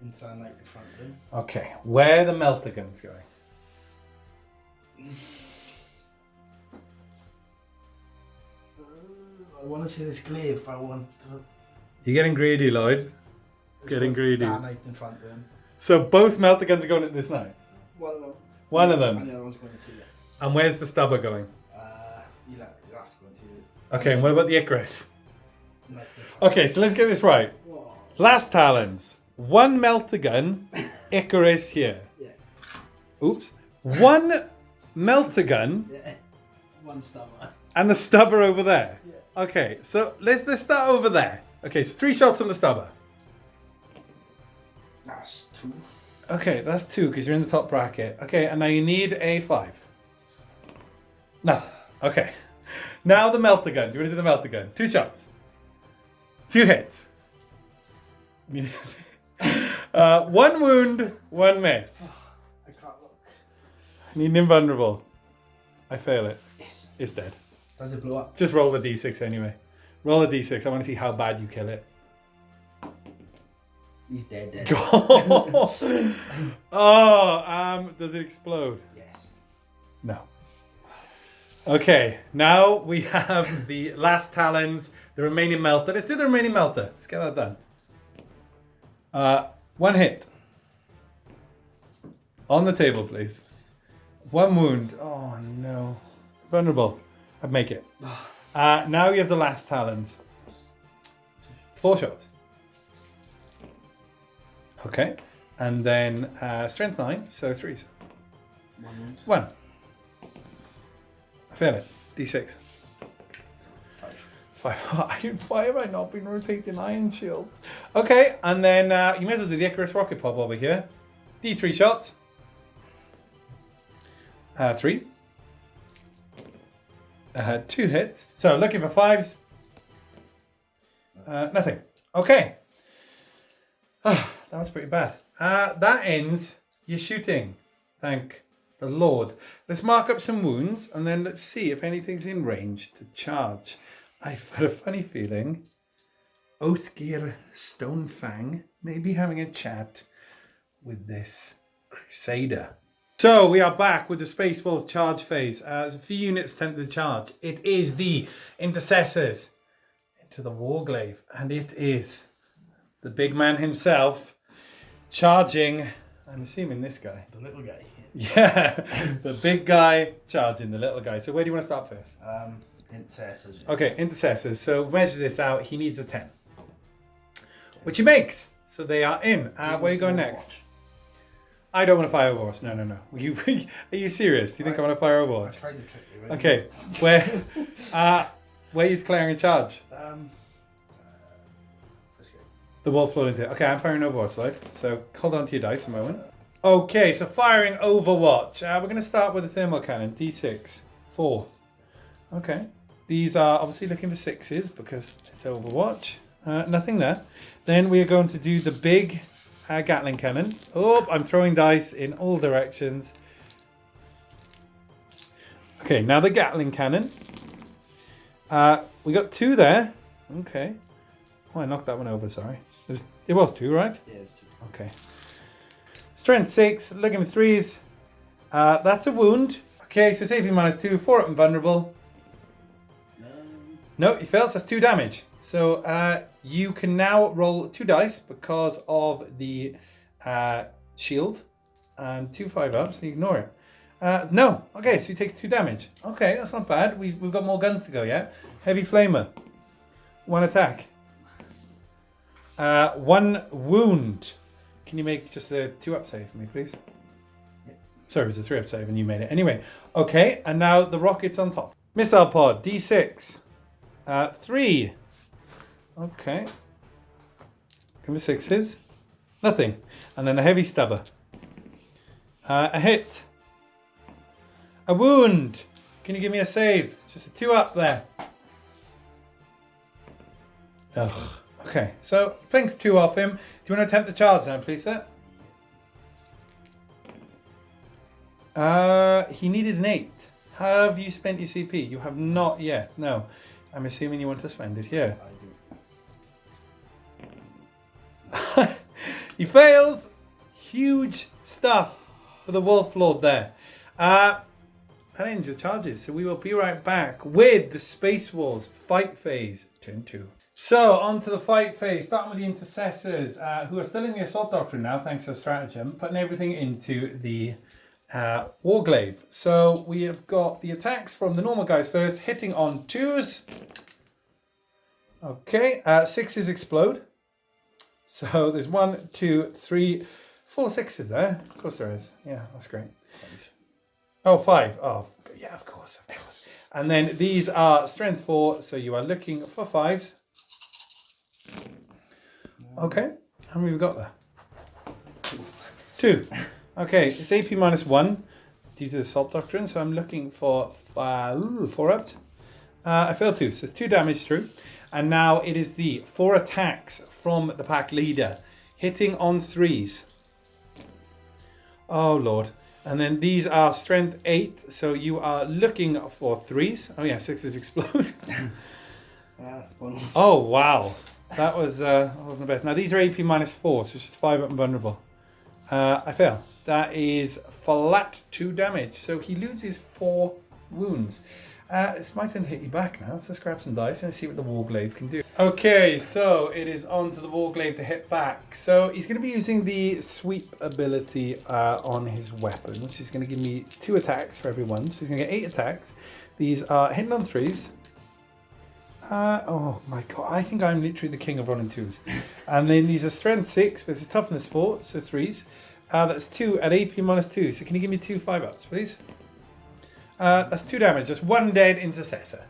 Into that knight in front of him. Okay, where are the melter guns going? I want to see this glaive, but I want to... You're getting greedy, Lloyd. Getting greedy. That knight in front of him. So both melter guns are going at this night? One of them. One of them. And the other one's going to you. And where's the stubber going? You'll have to go into you. Okay, and what about the Icarus? Knight in front. Okay, so let's get this right. Whoa. Last talons. 1 melter gun, Icarus here. Yeah. Oops. 1 melter gun, Yeah. 1 stubber. and the stubber over there. Yeah. Okay, so let's start over there. Okay, so 3 shots from the stubber. That's 2. Okay, that's 2 because you're in the top bracket. Okay, and now you need a 5. No. Okay. Now the melter gun. Do you want to do the melter gun? 2 shots. 2 hits. 1 wound, 1 miss. I can't look. Need an invulnerable. I fail it. Yes. It's dead. Does it blow up? Just roll the d6 anyway. Roll a d6. I want to see how bad you kill it. He's dead. Does it explode? Yes. No. Okay, now we have the last talons, the remaining melter. Let's do the remaining melter. Let's get that done. 1 hit. On the table, please. 1 wound. Oh, no. Vulnerable. I'd make it. Now you have the last talons. 4 shots. Okay. And then strength 9, so 3s. 1 wound. 1. I fail it. D6. 5. Why have I not been rotating iron shields? Okay, and then you may as well do the Icarus rocket pop over here. D3 shots. 3. 2 hits. So looking for 5s. Nothing. Okay. That was pretty bad. That ends your shooting. Thank the Lord. Let's mark up some wounds and then let's see if anything's in range to charge. I've got a funny feeling Oathgear Stonefang may be having a chat with this Crusader. So we are back with the Space Wolves charge phase. There's a few units attempting to charge. It is the Intercessors into the Warglaive, and it is the big man himself charging. I'm assuming this guy. The little guy. Yeah, the big guy charging the little guy. So where do you want to start first? Intercessors. Okay, Intercessors. So measure this out. He needs a 10, which he makes. So they are in. Where are you going next? I don't want to fire Overwatch. No. Are you serious? Do you think I want to fire Overwatch? I tried to trick you. Right? Okay, where are you declaring a charge? Let's go. The wolf floating into it. Okay, I'm firing Overwatch, right? So hold on to your dice a moment. Okay, so firing Overwatch. We're going to start with the thermal cannon. D6. 4. Okay. These are obviously looking for 6s because it's Overwatch. Nothing there. Then we are going to do the big Gatling cannon. Oh, I'm throwing dice in all directions. Okay, now the Gatling cannon. We got 2 there. Okay. Oh, I knocked that one over, sorry. It was 2, right? Yeah, it's 2. Okay. Strength 6, looking for 3s. That's a wound. Okay, so it's AP -2, 4 up and vulnerable. No, he fails. That's 2 damage. So you can now roll 2 dice because of the shield and 2 5-ups. So you ignore it. No. Okay, so he takes 2 damage. Okay, that's not bad. We've got more guns to go, yeah? Heavy Flamer. 1 attack. 1 wound. Can you make just a 2-up save for me, please? Yep. Sorry, it was a 3-up save and you made it. Anyway, okay, and now the rocket's on top. Missile pod, D6. 3. Okay. Give me 6s. Nothing. And then a heavy stubber. A hit. A wound. Can you give me a save? Just a 2-up there. Ugh. Okay, so he blinks 2 off him. Do you want to attempt the charge now, please, sir? He needed an 8. Have you spent your CP? You have not yet. No. I'm assuming you want to spend it here. I do. He fails. Huge stuff for the Wolf Lord there. That ends your charges. So we will be right back with the Space Wolves fight phase, turn 2. So on to the fight phase, starting with the Intercessors, who are still in the Assault Doctrine now, thanks to stratagem, putting everything into the Warglaive. So we have got the attacks from the normal guys first, hitting on 2s. Okay, 6s explode. So there's 1, 2, 3, 4 6s there. Of course there is. Yeah, that's great. 5. Oh, 5. Oh, yeah, of course. And then these are strength 4, so you are looking for 5s. Okay, how many have we got there? 2. Okay, it's AP -1 due to the Assault Doctrine, so I'm looking for 4 ups. I failed 2, so it's 2 damage through. And now it is the 4 attacks from the pack leader, hitting on 3s. Oh lord. And then these are strength 8, so you are looking for 3s. Oh yeah, 6s explode. Oh wow. That wasn't the best. Now these are AP -4, so it's just 5 up and vulnerable. I fail. That is flat 2 damage. So he loses 4 wounds. It's my turn to hit you back now. So let's grab some dice and see what the Warglaive can do. Okay, so it is on to the Warglaive to hit back. So he's going to be using the sweep ability on his weapon, which is going to give me 2 attacks for every one. So he's going to get 8 attacks. These are hitting on 3s. Oh my god, I think I'm literally the king of running 2s. And then these are strength 6 versus toughness 4, so 3s. That's 2 at AP -2. So can you give me 2 5-ups, please? That's 2 damage, just 1 dead intercessor.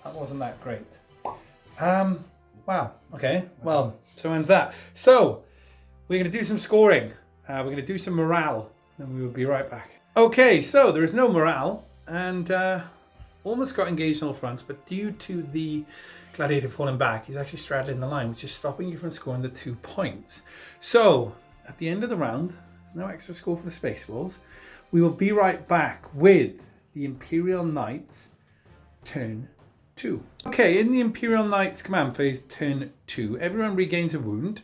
That wasn't that great. Wow, okay, well, so ends that. So, we're going to do some scoring. We're going to do some morale, and we will be right back. Okay, so there is no morale, and almost got engaged on all fronts, but due to the gladiator falling back, he's actually straddling the line, which is stopping you from scoring the 2 points. So, at the end of the round, there's no extra score for the Space Wolves. We will be right back with the Imperial Knights turn 2. Okay, in the Imperial Knights command phase turn 2, everyone regains a wound.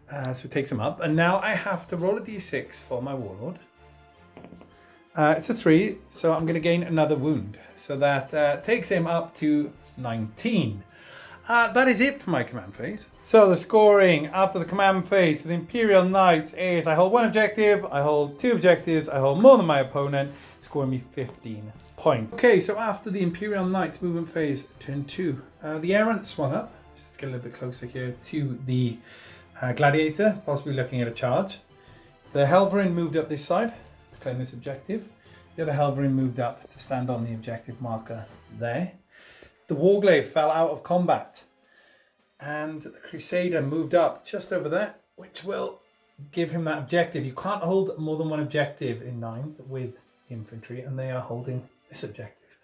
So it takes them up. And now I have to roll a d6 for my Warlord. It's a 3, so I'm going to gain another wound. So that takes him up to 19. That is it for my command phase. So the scoring after the command phase for the Imperial Knights is I hold 1 objective, I hold 2 objectives, I hold more than my opponent, scoring me 15 points. Okay, so after the Imperial Knights movement phase, turn 2, the errant swung up. Just get a little bit closer here to the gladiator, possibly looking at a charge. The Helverin moved up this side to claim this objective. The other Helverin moved up to stand on the objective marker there. The Warglaive fell out of combat, and the Crusader moved up just over there, which will give him that objective. You can't hold more than 1 objective in 9 with infantry, and they are holding this objective.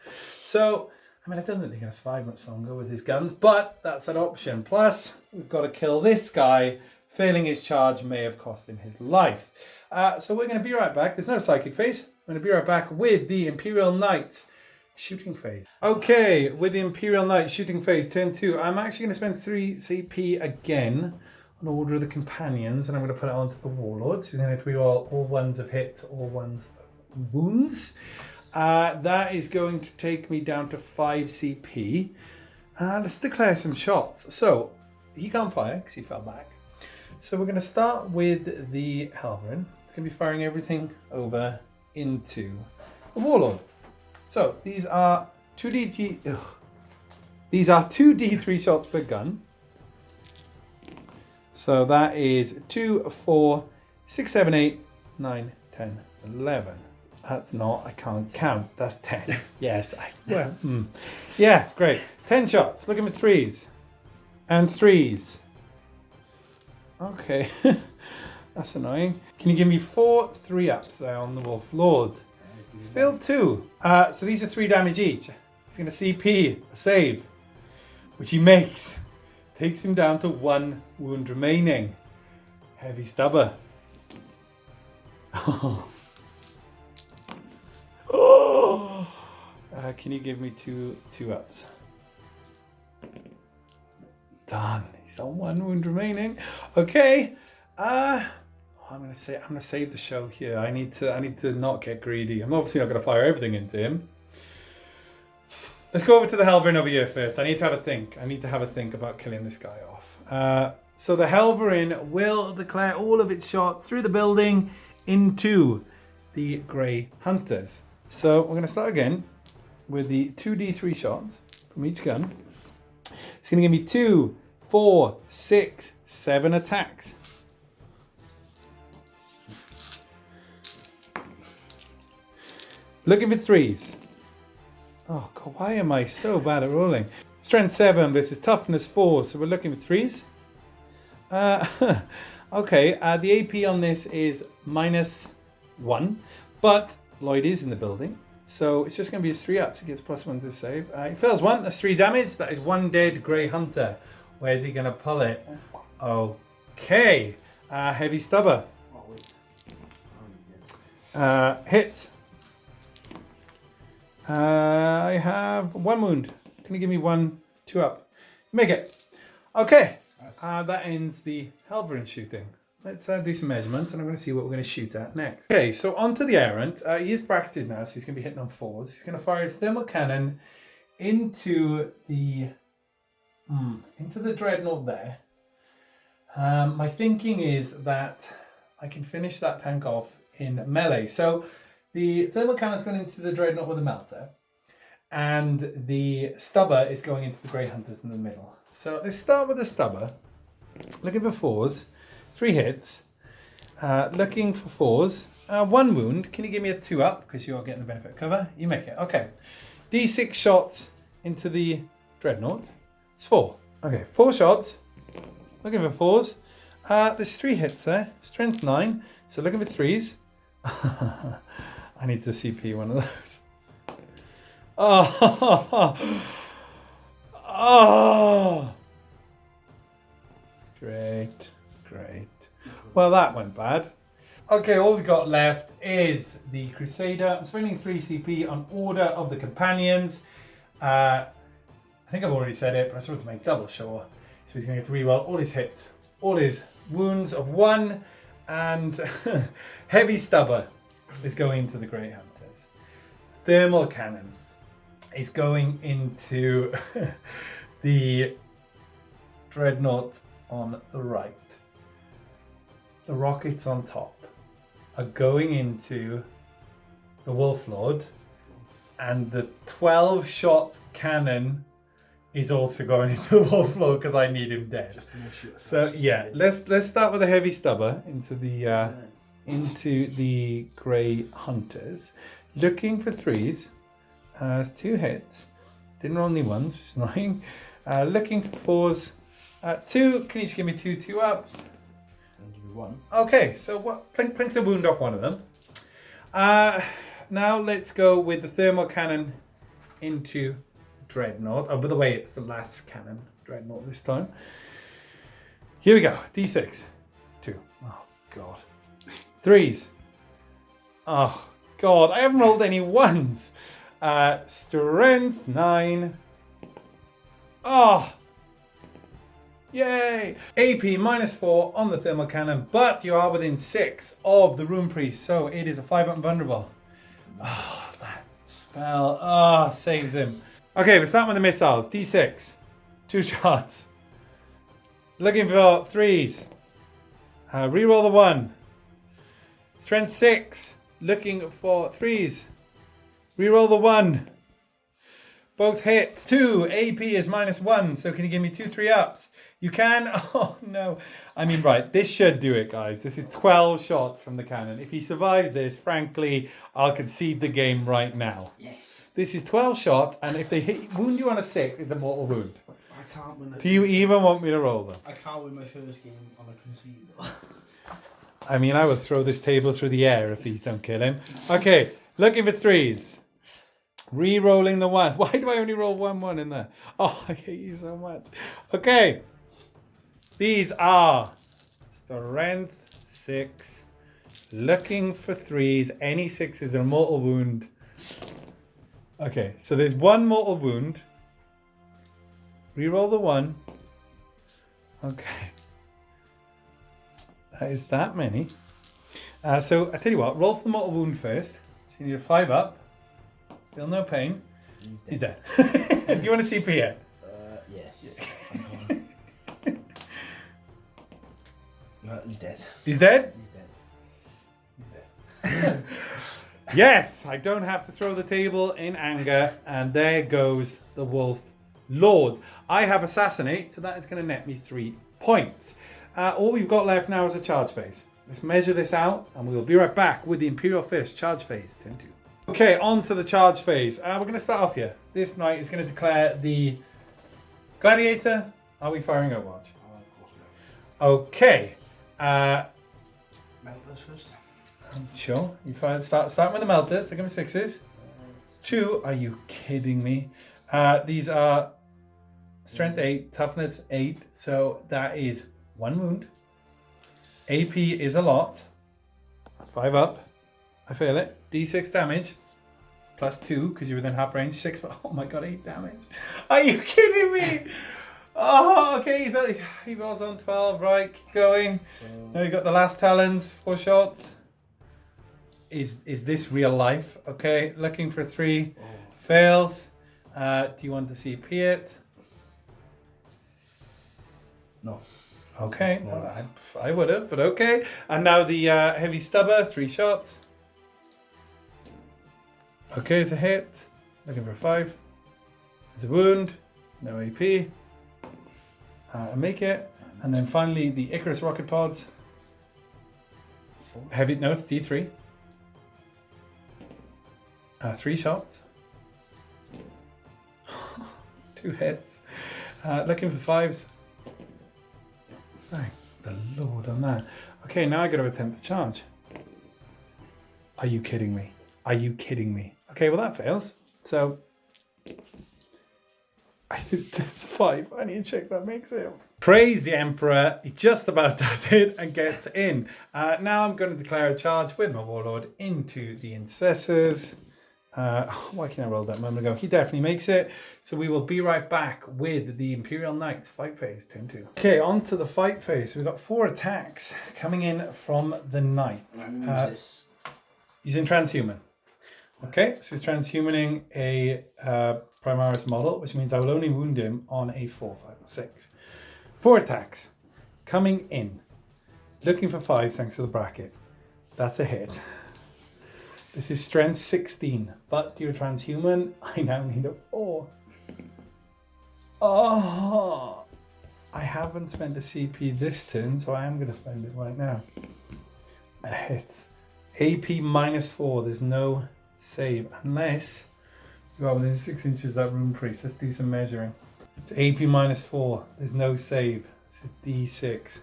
So, I mean, I don't think they're going to survive much longer with his guns, but that's an option. Plus, we've got to kill this guy. Failing his charge may have cost him his life. So we're going to be right back. There's no psychic phase. I'm going to be right back with the Imperial Knights shooting phase. Okay, with the Imperial Knights shooting phase, turn 2, I'm actually going to spend 3 CP again on Order of the Companions, and I'm going to put it onto the Warlords. So we're going to reroll all 1s of hits, all 1s of wounds. That is going to take me down to 5 CP. Let's declare some shots. So, he can't fire because he fell back. So we're going to start with the Helverin. It's going to be firing everything over into the Warlord. So these are 2d3 shots per gun. So that is 2, 4, 6, 7, 8, 9, 10, 11. That's not, I can't count. That's 10. Yes. Yeah, great. 10 shots. Looking for 3s. And 3s. Okay. That's annoying. Can you give me 4 3-ups there on the Wolf Lord? Failed 2. So these are 3 damage each. He's going to CP a save, which he makes. Takes him down to 1 wound remaining. Heavy stubber. Can you give me 2 2-ups? Done. He's on 1 wound remaining. Okay. I'm gonna save the show here. I need to not get greedy. I'm obviously not gonna fire everything into him. Let's go over to the Helverin over here first. I need to have a think. I need to have a think about killing this guy off. So the Helverin will declare all of its shots through the building into the Grey Hunters. So we're gonna start again with the 2d3 shots from each gun. It's gonna give me 2, 4, 6, 7 attacks. Looking for 3s. Oh God, why am I so bad at rolling? Strength 7 versus toughness 4, so we're looking for 3s. Okay, the AP on this is -1, but Lloyd is in the building, so it's just going to be his 3-ups. He gets +1 to save. He fails 1, that's 3 damage. That is 1 dead Grey Hunter. Where's he going to pull it? Okay, heavy stubber. Hit. I have 1 wound. Can you give me 1 2-up? Make it. Okay. That ends the Helverin shooting. Let's do some measurements, and I'm going to see what we're going to shoot at next. Okay, so onto the errant. He is bracketed now, so he's going to be hitting on 4s. He's going to fire his thermal cannon into the dreadnought there. My thinking is that I can finish that tank off in melee. So the thermal cannon is going into the dreadnought with a melter, and the stubber is going into the Grey Hunters in the middle. So let's start with the stubber. Looking for 4s, 3 hits. Looking for 4s. 1 wound. Can you give me a 2 up? Because you're getting the benefit of cover. You make it. Okay. D6 shots into the Dreadnought. It's 4. Okay, 4 shots. Looking for 4s. There's 3 hits there. Strength 9. So looking for 3s. I need to CP one of those. Oh. Oh. Great. Well, that went bad. Okay, all we've got left is the Crusader. I'm spending 3 CP on Order of the Companions. I think I've already said it, but I just want to make double sure. So he's going to get to reroll all his hits, all his wounds of 1, and Heavy Stubber is going into the Grey Hunters. Thermal Cannon is going into the Dreadnought on the right. The rockets on top are going into the Wolf Lord, and the 12-shot cannon is also going into the Wolf Lord because I need him dead. Just to make sure. So yeah, let's start with a Heavy Stubber into the Grey Hunters, looking for 3s. 2 hits. Didn't roll any 1s, which is annoying. Looking for 4s. 2. Can you just give me 2 2-ups? I'll give you 1. Okay, so what? Plinks a wound off one of them. Now let's go with the thermal cannon into Dreadnought. Oh, by the way, it's the last cannon Dreadnought this time. Here we go. D6. 2. Oh God. 3s. Oh God. I haven't rolled any 1s. Strength 9. Oh. Yay! AP -4 on the thermal cannon, but you are within 6 of the Rune Priest, so it is a 5-up vulnerable. Oh, that spell saves him. Okay, we're starting with the missiles. D6. 2 shots. Looking for 3s. Reroll the 1. Strength 6. Looking for 3s. Reroll the 1. Both hit. 2. AP is -1, so can you give me 2 3-ups? You can. Oh no. I mean, right, this should do it, guys. This is 12 shots from the cannon. If he survives this, frankly, I'll concede the game right now. Yes. This is 12 shots, and if they wound you on a 6, it's a mortal wound. I can't win. Do you even want me to roll them? I can't win my first game on a concede. I mean, I would throw this table through the air if these don't kill him. Okay, looking for 3s. Re-rolling the 1. Why do I only roll 1 in there? Oh, I hate you so much. Okay. These are Strength 6. Looking for 3s. Any 6 is a mortal wound. Okay, so there's 1 mortal wound. Reroll the 1. Okay. That is that many. So I tell you what, roll for the mortal wound first. So you need a 5-up. Still no pain. He's dead. Do you want to CP it? Yeah. No, he's dead. He's dead? He's dead. Yes, I don't have to throw the table in anger. And there goes the Wolf Lord. I have Assassinate, so that is going to net me 3 points. All we've got left now is a charge phase. Let's measure this out, and we'll be right back with the Imperial Fist charge phase, turn 2. Okay, on to the charge phase. We're going to start off here. This knight is going to declare the Gladiator. Are we firing Overwatch? Oh, of course we are. Okay. Melters first. Sure. You fire. Starting with the melters. They're going to be 6s. 2. Are you kidding me? These are strength 8, toughness 8. So that is 1 wound. AP is a lot. 5 up. I fail it. D6 damage. +2 because you were within half range. 6. Oh my god, 8 damage. Are you kidding me? Oh, okay. He was on 12. Right, keep going. So, Now you got the last talons. 4 shots. Is this real life? Okay, looking for 3. Fails. Do you want to CP it? no. Okay, No. I would have, but okay. And now the Heavy Stubber, 3 shots. Okay, it's a hit. Looking for 5. It's a wound. No AP. Make it. And then finally the Icarus rocket pods. 4. Heavy, no, it's D3. 3 shots. 2 hits. Looking for 5s. Thank the Lord on that. Okay, now I got to attempt to charge. Are you kidding me? Are you kidding me? Okay, well that fails. So I think that's 5. I need to check that makes it. Praise the Emperor. He just about does it and gets in. Now I'm going to declare a charge with my Warlord into the Intercessors. Why can't I roll that a moment ago? He definitely makes it. So we will be right back with the Imperial Knights fight phase, turn 2. Okay, on to the fight phase. So we've got 4 attacks coming in from the Knight. Using Transhuman. Okay, so he's transhumaning a Primaris model, which means I will only wound him on a 4, 5, or 6. 4 attacks coming in. Looking for 5 thanks to the bracket. That's a hit. This is strength 16, but due to transhuman, I now need a 4. Oh, I haven't spent a CP this turn, so I am going to spend it right now. A hit. AP -4, there's no save unless you are within 6 inches of that rune priest. Let's do some measuring. It's AP -4, there's no save. This is D6.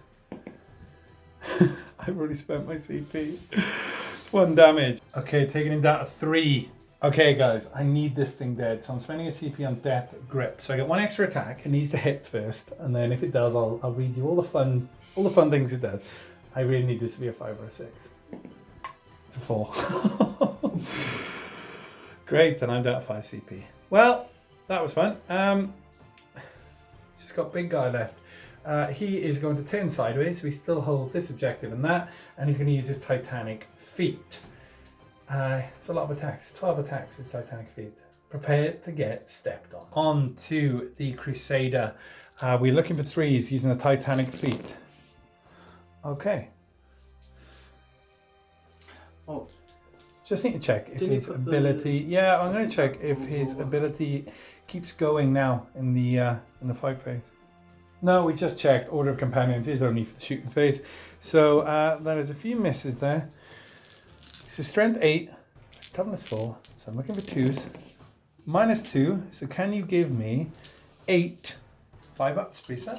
I've already spent my CP. It's 1 damage. Okay, taking him down to 3. Okay guys, I need this thing dead, so I'm spending a CP on Death Grip. So I get 1 extra attack. It needs to hit first, and then if it does, I'll read you all the fun things it does. I really need this to be a 5 or a 6. It's a 4. Great, then I'm down to 5 CP. Well, that was fun. Just got big guy left. He is going to turn sideways, so he still holds this objective and that, and he's going to use his Titanic Feet. It's a lot of attacks, 12 attacks with Titanic Feet. Prepare to get stepped on. On to the Crusader. We're looking for 3s using the Titanic Feet. Okay. Oh, just need to check if his ability. Yeah, I'm going to check if his ability keeps going now in the fight phase. No, we just checked. Order of Companions is only for the shooting phase. So there is a few misses there. So strength 8, toughness 4. So I'm looking for 2s. -2. So can you give me 8 5-ups, please, sir?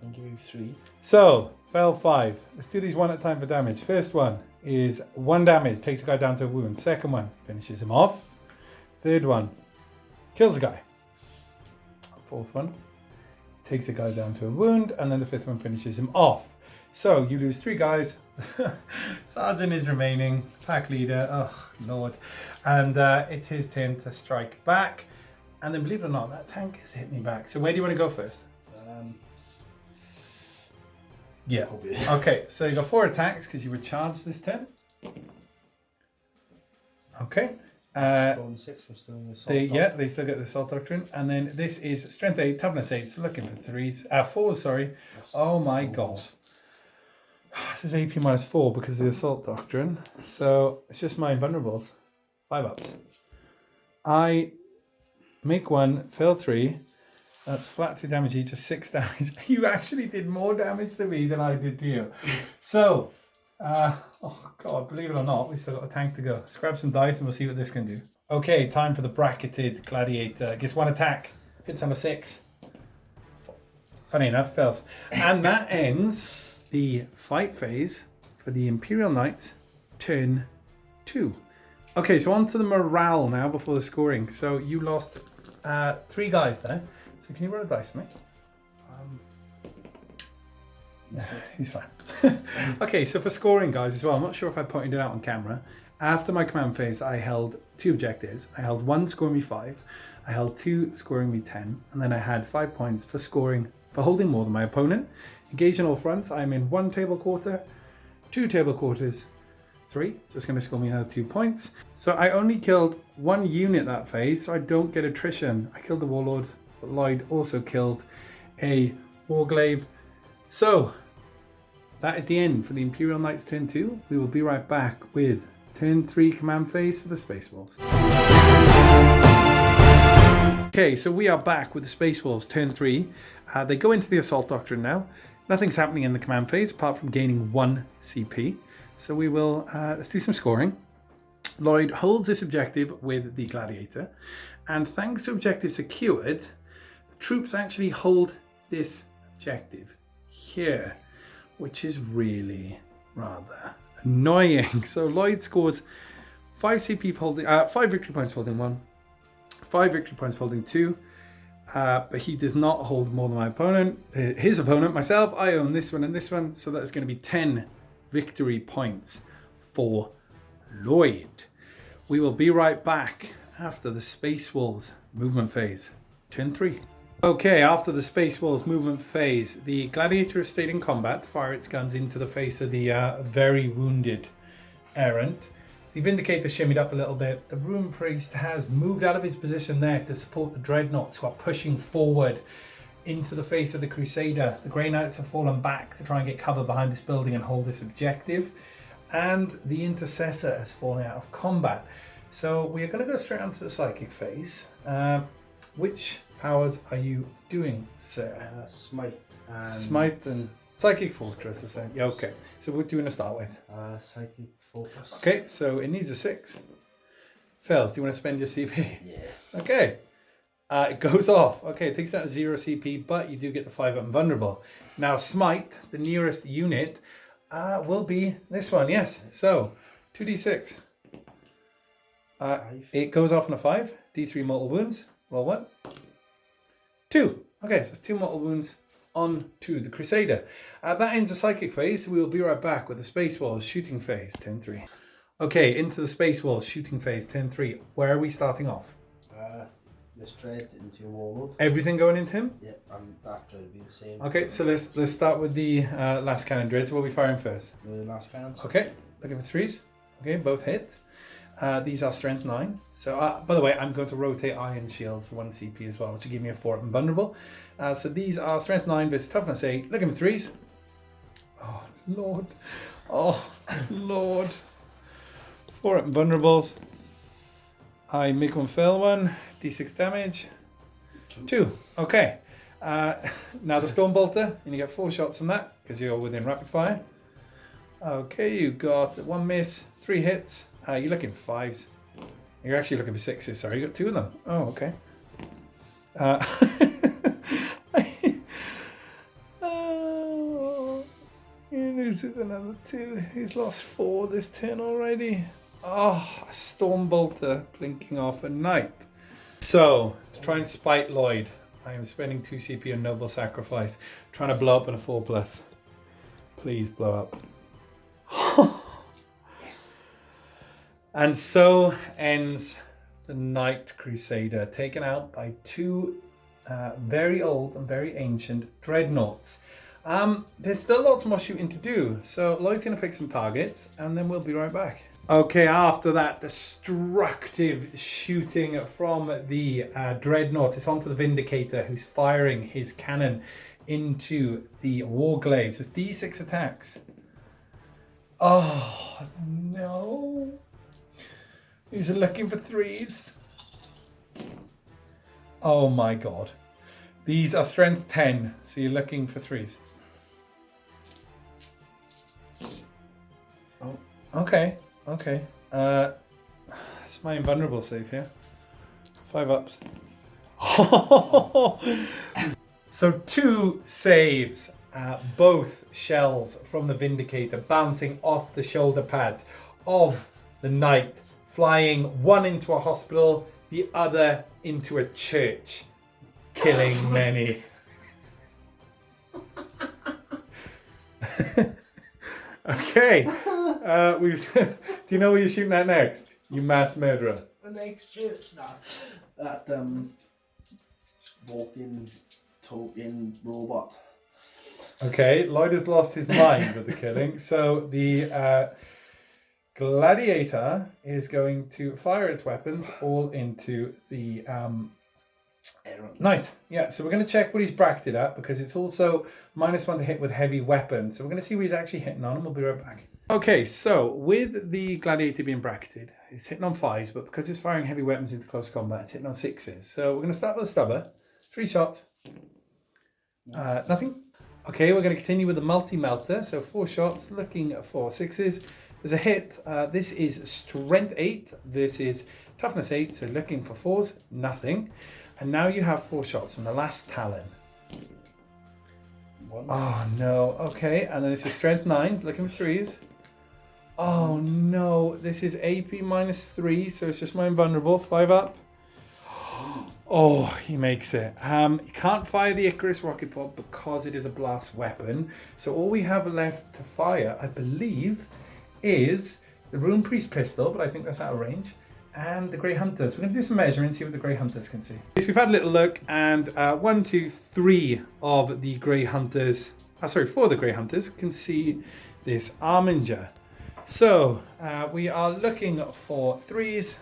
I'll give you 3. So, fell 5. Let's do these one at a time for damage. First one is 1 damage, takes a guy down to a wound. Second one, finishes him off. Third one, kills a guy. Fourth one, takes a guy down to a wound. And then the 5th one finishes him off. So, you lose 3 guys. Sergeant is remaining, pack leader, oh lord. And it's his turn to strike back. And then believe it or not, that tank is hitting me back. So where do you want to go first? Yeah. Okay, so you got 4 attacks because you were charged this turn. Okay. 6, I'm still in the assault doctrine. They still get the assault doctrine. And then this is strength 8, toughness 8. So looking for 4s, sorry. Yes. Oh my god. This is AP -4 because of the assault doctrine. So it's just my invulnerables. 5-ups. I make 1, fail 3. That's flat 2 damage each, just 6 damage. You actually did more damage to me than I did to you. So, oh god, believe it or not, we still got a tank to go. Let's grab some dice and we'll see what this can do. Okay, time for the bracketed gladiator. Gets 1 attack, hits on a 6. Funny enough, fails. And that ends the fight phase for the Imperial Knights, turn 2. Okay, so on to the morale now before the scoring. So you lost 3 guys there. So can you roll a dice for me? He's fine. Okay, so for scoring guys as well, I'm not sure if I pointed it out on camera. After my command phase, I held 2 objectives. I held 1 scoring me 5. I held 2 scoring me 10. And then I had 5 points for holding more than my opponent. Engaged on all fronts, I'm in 1 table quarter, 2 table quarters, 3. So it's going to score me another 2 points. So I only killed 1 unit that phase, so I don't get attrition. I killed the Warlord, but Lloyd also killed a Warglaive. So that is the end for the Imperial Knights turn 2. We will be right back with turn 3 command phase for the Space Wolves. Okay, so we are back with the Space Wolves turn 3. They go into the Assault Doctrine now. Nothing's happening in the command phase apart from gaining 1 CP. So we will, let's do some scoring. Lloyd holds this objective with the gladiator, and thanks to objective secured, the troops actually hold this objective here, which is really rather annoying. So Lloyd scores 5 CP for holding, 5 victory points for holding 1, 5 victory points for holding 2, but he does not hold more than my opponent. His opponent, myself, I own this one and this one, so that's going to be 10 victory points for Lloyd. We will be right back after the Space Wolves movement phase. Turn 3. Okay, after the Space Wolves movement phase, the gladiator has stayed in combat to fire its guns into the face of the very wounded errant. The Vindicator shimmied up a little bit. The Rune Priest has moved out of his position there to support the Dreadnoughts who are pushing forward into the face of the Crusader. The Grey Knights have fallen back to try and get cover behind this building and hold this objective. And the Intercessor has fallen out of combat. So we are going to go straight onto the Psychic phase. Which powers are you doing, sir? Smite. Smite and Psychic Fortress, I think. Yeah, okay. So what do you want to start with? Psychic Fortress. Okay, so it needs a 6. Fails. Do you want to spend your CP? Yeah. Okay. It goes off. Okay, it takes down to 0 CP, but you do get the 5 up invulnerable. Now, Smite, the nearest unit, will be this one, yes. So, 2d6. It goes off on a 5. D3 mortal wounds. Roll 1. 2. Okay, so it's 2 mortal wounds on to the Crusader. That ends the Psychic phase, so we will be right back with the Space Walls shooting phase, turn 3. Okay, into the Space Walls shooting phase, turn 3. Where are we starting off? This dread into your warlord. Everything going into him? Yeah, and that dread will be the same. Okay, so let's start with the last cannon dreads. What are we firing first? The last cannons. Okay, looking for 3s. Okay, both hit. These are strength 9. So, by the way, I'm going to rotate iron shields for 1 CP as well, which will give me a 4 up and vulnerable. So these are strength 9 versus toughness 8. Looking for 3s. Oh, Lord. Oh, Lord. 4 up and vulnerables. I make one fail one. D6 damage. 2. Okay. Now the Storm Bolter, and you get 4 shots from that because you're within rapid fire. Okay, you got 1 miss, 3 hits. You're looking for 5s. You're actually looking for 6s. Sorry, you got 2 of them. Oh, okay. Oh, he loses another 2. He's lost 4 this turn already. Oh, a Storm Bolter blinking off a Knight. So, to try and spite Lloyd, I am spending 2 CP on Noble Sacrifice, trying to blow up on a 4+. Please blow up. And so ends the Knight Crusader, taken out by 2 very old and very ancient dreadnoughts. There's still lots more shooting to do, so Lloyd's going to pick some targets, and then we'll be right back. Okay, after that destructive shooting from the Dreadnought, it's onto the Vindicator, who's firing his cannon into the Warglaives. It's D6 attacks. Oh, no. He's looking for 3s. Oh my god. These are strength 10, so you're looking for 3s. Oh, okay. Okay, it's my invulnerable save here. 5 ups. So 2 saves, both shells from the Vindicator bouncing off the shoulder pads of the Knight, flying one into a hospital, the other into a church, killing many. Okay. Do you know where you're shooting at next? You mass murderer. The next church now. That walking, talking robot. Okay, Lloyd has lost his mind with the killing. So the gladiator is going to fire its weapons all into the Knight. Yeah, so we're going to check what he's bracketed at, because it's also -1 to hit with heavy weapons. So we're going to see what he's actually hitting on, and we'll be right back. Okay, so with the gladiator being bracketed, it's hitting on 5s, but because it's firing heavy weapons into close combat, it's hitting on 6s. So we're going to start with a stubber. 3 shots. Nothing. Okay, we're going to continue with the multi-melter. So 4 shots, looking for 6s. There's a hit. This is strength 8. This is toughness 8. So looking for 4s, nothing. And now you have 4 shots from the last Talon. 1. Oh no. Okay, and then this is strength 9. Looking for 3s. Oh no. This is AP minus 3. So it's just my invulnerable. 5 up. Oh, he makes it. You can't fire the Icarus rocket pod because it is a blast weapon. So all we have left to fire, I believe, is the Rune Priest pistol, but I think that's out of range, and the Grey Hunters. We're going to do some measuring and see what the Grey Hunters can see. So we've had a little look, and 1, 2, 3 of the Grey Hunters, 4 of the Grey Hunters can see this Arminger. So we are looking for 3s.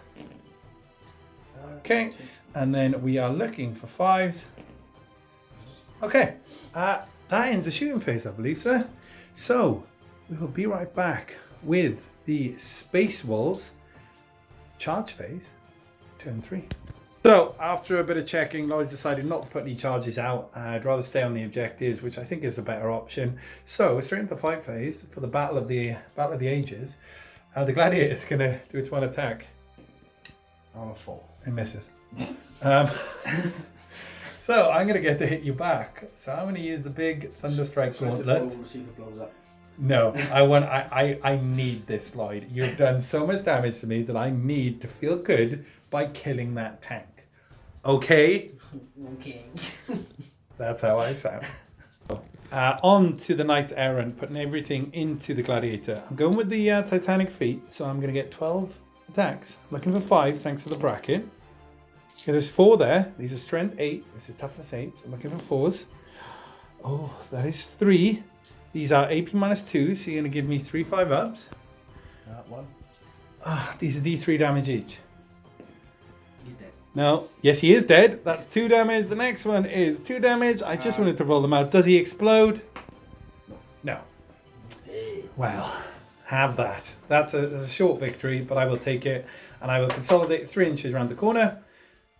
Okay, and then we are looking for 5s. Okay, that ends the shooting phase, I believe, sir. So we will be right back with the Space Wolves charge phase, turn 3. So after a bit of checking, Lloyd's decided not to put any charges out. I'd rather stay on the objectives, which I think is the better option. So we're straight into the fight phase for the Battle of the Ages. The Gladiator is going to do its 1 attack. On a 4. It misses. So I'm going to get to hit you back. So I'm going to use the big Thunderstrike Gauntlet. See if it blows up. No, I need this, Lloyd. You've done so much damage to me that I need to feel good by killing that tank. Okay? Okay. That's how I sound. On to the Knight Errant, putting everything into the Gladiator. I'm going with the Titanic feat, so I'm going to get 12 attacks. I'm looking for 5s thanks to the bracket. Okay, there's 4 there. These are strength 8. This is toughness 8. So I'm looking for 4s. Oh, that is 3. These are AP minus 2, so you're going to give me 3 5-ups. 1. These are D3 damage each. He's dead. No. Yes, he is dead. That's 2 damage. The next one is 2 damage. I just wanted to roll them out. Does he explode? No. Well, have that. That's a short victory, but I will take it. And I will consolidate 3 inches around the corner.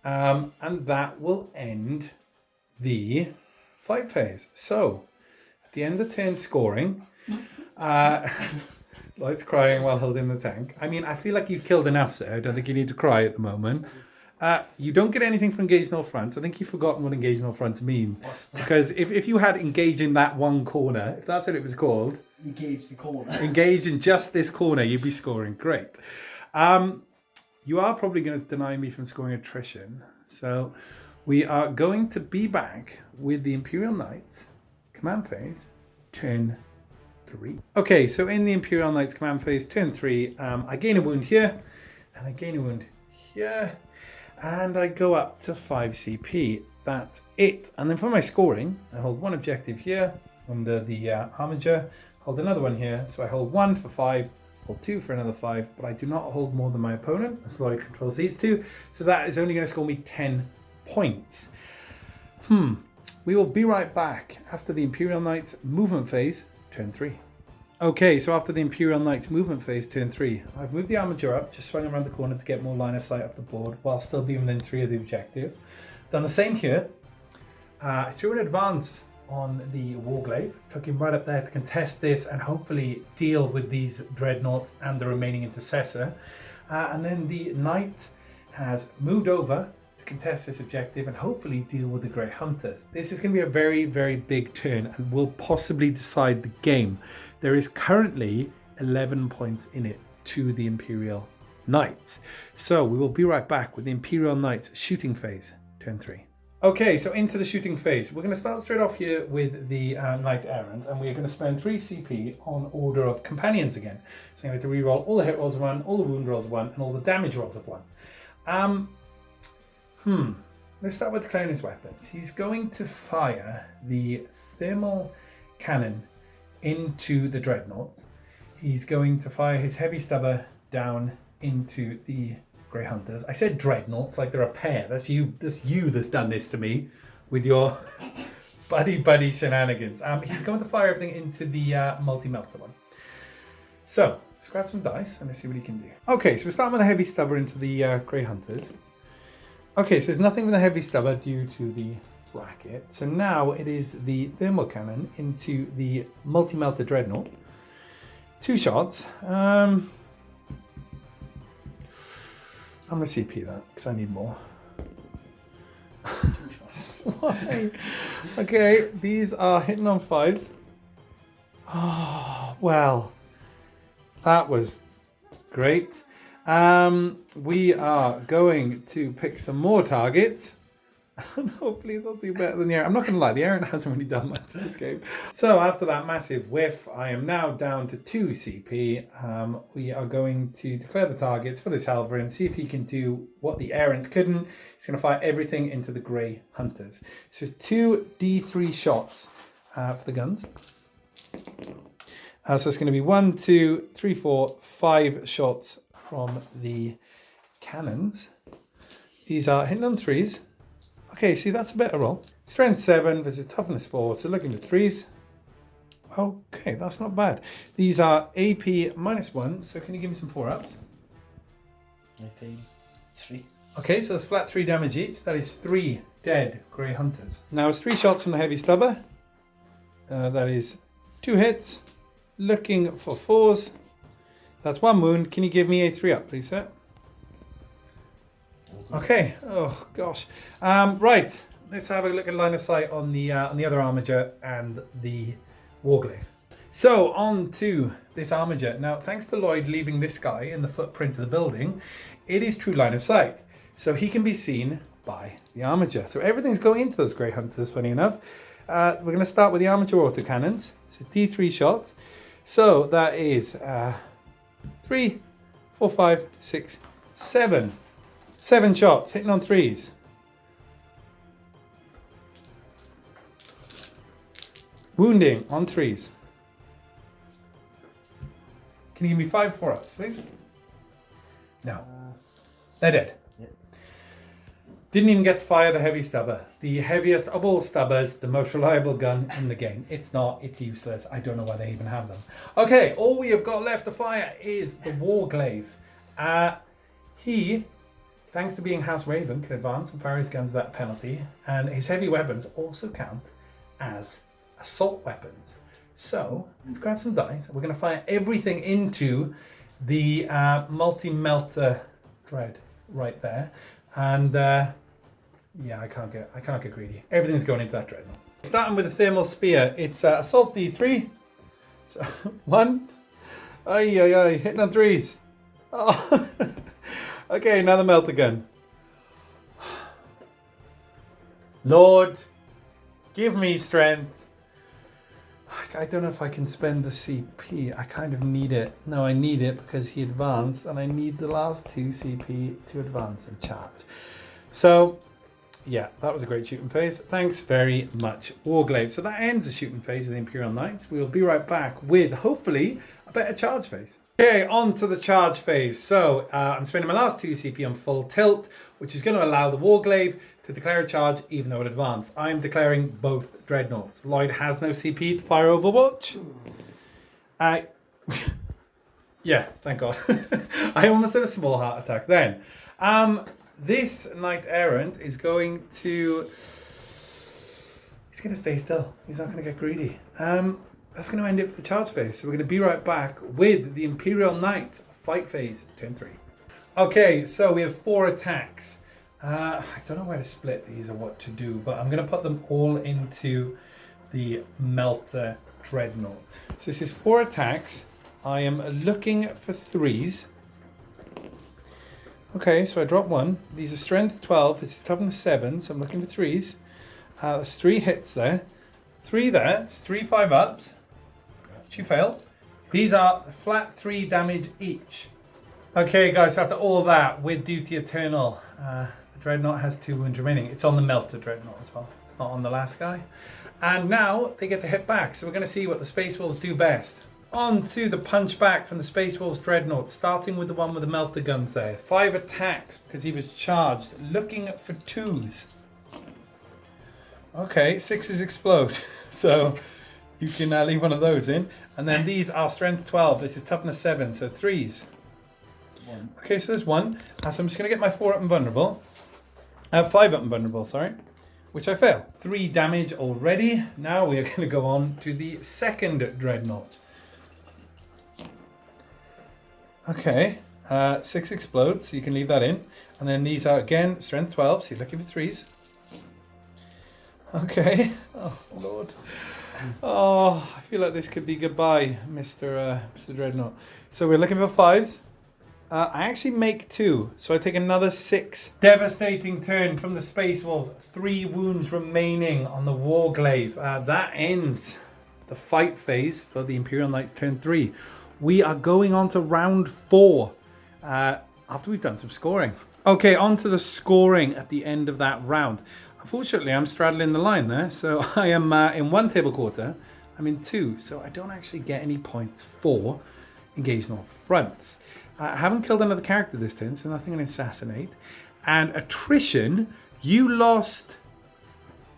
And that will end the fight phase. So, at the end of turn scoring, Lloyd's crying while holding the tank. I mean, I feel like you've killed enough, sir. I don't think you need to cry at the moment. You don't get anything from Engage North Front. I think you've forgotten what Engage North Front means. Because if you had Engage in that one corner, if that's what it was called, Engage the corner. Engage in just this corner, you'd be scoring. Great. You are probably going to deny me from scoring attrition. So we are going to be back with the Imperial Knights command phase, turn 3. Okay, so in the Imperial Knights command phase, turn 3, I gain a wound here, and I gain a wound here, and I go up to 5 CP. That's it. And then for my scoring, I hold 1 objective here under the Armiger, hold another one here, so I hold 1 for 5, hold 2 for another 5, but I do not hold more than my opponent, as Lloyd controls these 2, so that is only going to score me 10 points. We will be right back after the Imperial Knights movement phase, turn 3. Okay, so after the Imperial Knights movement phase, turn 3, I've moved the Armiger up, just swung around the corner to get more line of sight up the board, while still being within 3 of the objective. Done the same here. I threw an advance on the Warglaive, took him right up there to contest this and hopefully deal with these Dreadnoughts and the remaining Intercessor. And then the Knight has moved over to contest this objective and hopefully deal with the Grey Hunters. This is going to be a very, very big turn and will possibly decide the game. There is currently 11 points in it to the Imperial Knights. So we will be right back with the Imperial Knights shooting phase, turn 3. Okay, so into the shooting phase. We're going to start straight off here with the Knight Errant, and we're going to spend 3 CP on order of companions again. So I'm going to re-roll all the hit rolls of 1, all the wound rolls of 1, and all the damage rolls of 1. Let's start with declaring his weapons. He's going to fire the thermal cannon into the Dreadnoughts. He's going to fire his heavy stubber down into the Grey Hunters. I said Dreadnoughts like they're a pair. That's you that's done this to me with your buddy shenanigans. He's going to fire everything into the multi-melter one. So let's grab some dice and let's see what he can do. Okay, so we're starting with a heavy stubber into the Grey Hunters. Okay, so there's nothing with a heavy stubber due to the bracket. So now it is the thermal cannon into the multi-melter Dreadnought. 2 shots. I'm going to CP that because I need more. 2 shots. Why? Okay, these are hitting on 5s. Oh, well, that was great. We are going to pick some more targets. And hopefully they'll do better than the Errant. I'm not going to lie, the Errant hasn't really done much in this game. So after that massive whiff, I am now down to 2 CP. We are going to declare the targets for this Halverin, see if he can do what the Errant couldn't. He's going to fire everything into the Grey Hunters. So it's 2 D3 shots for the guns. So it's going to be 1, 2, 3, 4, 5 shots from the cannons. These are hitting on 3s. Okay, see, that's a better roll. Strength 7 versus toughness 4, so looking for 3s. Okay, that's not bad. These are AP -1, so can you give me some 4-ups? AP 3. Okay, so that's flat 3 damage each. That is 3 dead Grey Hunters. Now it's 3 shots from the heavy stubber. That is 2 hits. Looking for 4s. That's 1 wound. Can you give me a 3-up, please, sir? Okay. Oh gosh. Right. Let's have a look at line of sight on the other armiger and the Warglaive. So on to this armiger. Now, thanks to Lloyd leaving this guy in the footprint of the building, it is true line of sight. So he can be seen by the armiger. So everything's going into those Grey Hunters. Funny enough, we're going to start with the armiger autocannons. So D3 shots. So that is 3, 4, 5, 6, 7. 7 shots, hitting on 3s. Wounding on 3s. Can you give me 5 4-ups, please? No. They're dead. Yep. Didn't even get to fire the heavy stubber. The heaviest of all stubbers, the most reliable gun in the game. It's not, it's useless. I don't know why they even have them. Okay, all we have got left to fire is the Warglaive. He, thanks to being House Raven, can advance and fire his guns without penalty. And his heavy weapons also count as assault weapons. So let's grab some dice. We're going to fire everything into the multi-melter dread right there. And yeah, I can't get greedy. Everything's going into that dreadnought. Starting with the thermal spear, it's assault D3. So 1, hitting on 3s. Oh. Okay, now the melter gun. Lord, give me strength. I don't know if I can spend the CP. I kind of need it. No, I need it because he advanced and I need the last 2 CP to advance and charge. So, yeah, that was a great shooting phase. Thanks very much, Warglaive. So that ends the shooting phase of the Imperial Knights. We'll be right back with, hopefully, a better charge phase. Okay, on to the charge phase. So I'm spending my last 2 CP on full tilt, which is going to allow the Warglaive to declare a charge even though it advanced. I'm declaring both dreadnoughts. Lloyd has no CP to fire Overwatch. Yeah, thank God. I almost had a small heart attack then. This Knight Errant is going to... He's going to stay still. He's not going to get greedy. That's going to end it for the charge phase. So we're going to be right back with the Imperial Knights fight phase, turn 3. Okay, so we have 4 attacks. I don't know where to split these or what to do, but I'm going to put them all into the Melter Dreadnought. So this is 4 attacks. I am looking for 3s. Okay, so I dropped 1. These are strength 12. This is toughness 7, so I'm looking for 3s. There's 3 hits there. 3 there. It's 3 5-ups. She failed. These are flat 3 damage each. Okay, guys, so after all that, with Duty Eternal, the Dreadnought has 2 wounds remaining. It's on the Melter Dreadnought as well. It's not on the last guy. And now they get to hit back. So we're going to see what the Space Wolves do best. On to the punch back from the Space Wolves Dreadnought, starting with the one with the melter guns there. 5 attacks because he was charged, looking for 2s. Okay, 6s explode. So you can leave one of those in. And then these are strength 12. This is toughness 7, so 3s. 1. Okay, so there's 1. So I'm just going to get my 4-up and vulnerable. 5-up and vulnerable, sorry. Which I fail. 3 damage already. Now we are going to go on to the second Dreadnought. Okay. 6 explodes, so you can leave that in. And then these are, again, strength 12, so you're looking for 3s. Okay. Oh, Lord. Oh, I feel like this could be goodbye, Mr. Dreadnought. So we're looking for 5s. I actually make 2, so I take another 6. Devastating turn from the Space Wolves. 3 wounds remaining on the Warglaive. That ends the fight phase for the Imperial Knights turn 3. We are going on to round 4 after we've done some scoring. Okay, on to the scoring at the end of that round. Unfortunately, I'm straddling the line there, so I am in 1 table quarter. I'm in 2, so I don't actually get any points for engaged on fronts. I haven't killed another character this turn, so nothing to assassinate. And attrition, you lost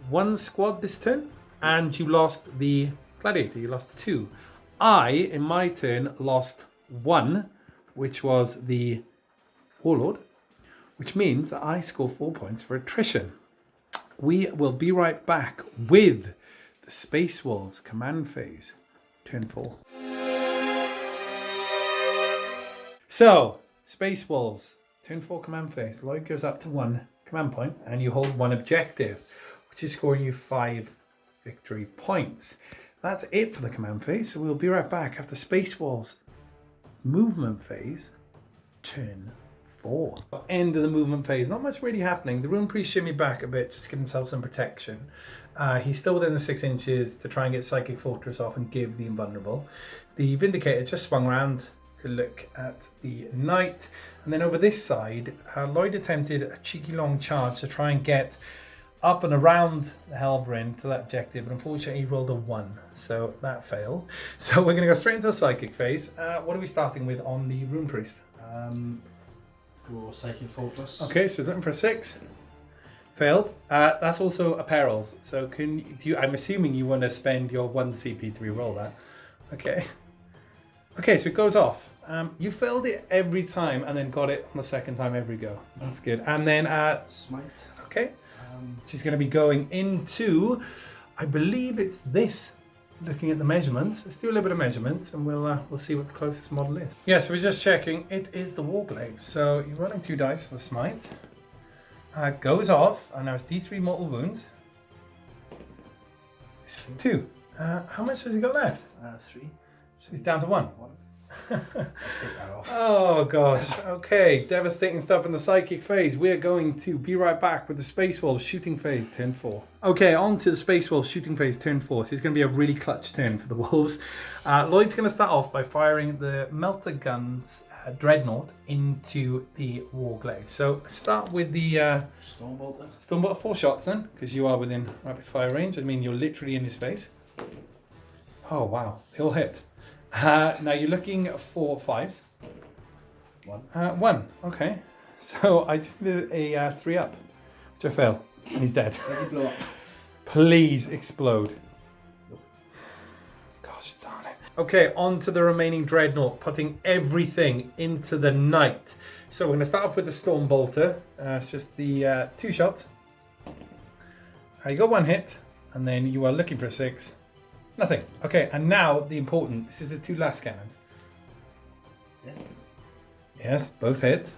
1 squad this turn, and you lost the gladiator. You lost 2. I, in my turn, lost 1, which was the warlord, which means that I score 4 points for attrition. We will be right back with the Space Wolves command phase, turn 4. So, Space Wolves, turn 4 command phase. Lloyd goes up to 1 command point and you hold 1 objective, which is scoring you 5 victory points. That's it for the command phase, so we'll be right back after Space Wolves movement phase, turn 4. End of the movement phase, not much really happening. The Rune Priest shimmy back a bit just to give himself some protection. He's still within the 6 inches to try and get Psychic Fortress off and give the invulnerable. The Vindicator just swung around to look at the Knight, and then over this side Lloyd attempted a cheeky long charge to try and get up and around the Helverin to that objective, but unfortunately he rolled a 1, so that failed. So we're going to go straight into the Psychic phase. What are we starting with on the Rune Priest? Go Psychic Fortress. Okay, so he's looking for a 6. Failed. That's also a perils, so I'm assuming you want to spend your 1 CP to re-roll that. Okay, so it goes off. You failed it every time and then got it on the second time every go. That's good. And then Smite. Okay. She's going to be going into, I believe it's this. Looking at the measurements, let's do a little bit of measurements, and we'll see what the closest model is. Yeah, so we're just checking. It is the Warglaive. So you're rolling 2 dice for the smite. Goes off, and now it's D3 mortal wounds. It's 2. How much has he got left? 3. So he's down to 1. 1. Let's take that off. Oh gosh, okay, devastating stuff in the Psychic phase. We're going to be right back with the Space Wolves shooting phase, turn 4. Okay, on to the Space Wolves shooting phase, turn 4. So it's going to be a really clutch turn for the Wolves. Lloyd's going to start off by firing the Melter Guns Dreadnought into the Warglaive. So start with the Stormbolter. Stormbolter, 4 shots then, because you are within rapid fire range. I mean, you're literally in his face. Oh wow, they all hit. Now you're looking for 5s. 1. 1, okay. So I just did a 3 up, which I failed, and he's dead. Does he blow up? Please explode. Nope. Gosh darn it. Okay, on to the remaining Dreadnought, putting everything into the Knight. So we're going to start off with the Stormbolter. It's just the 2 shots. You got 1 hit, and then you are looking for a 6. Nothing. Okay, and now the important. This is the 2 last cannons. Yeah. Yes, both hit.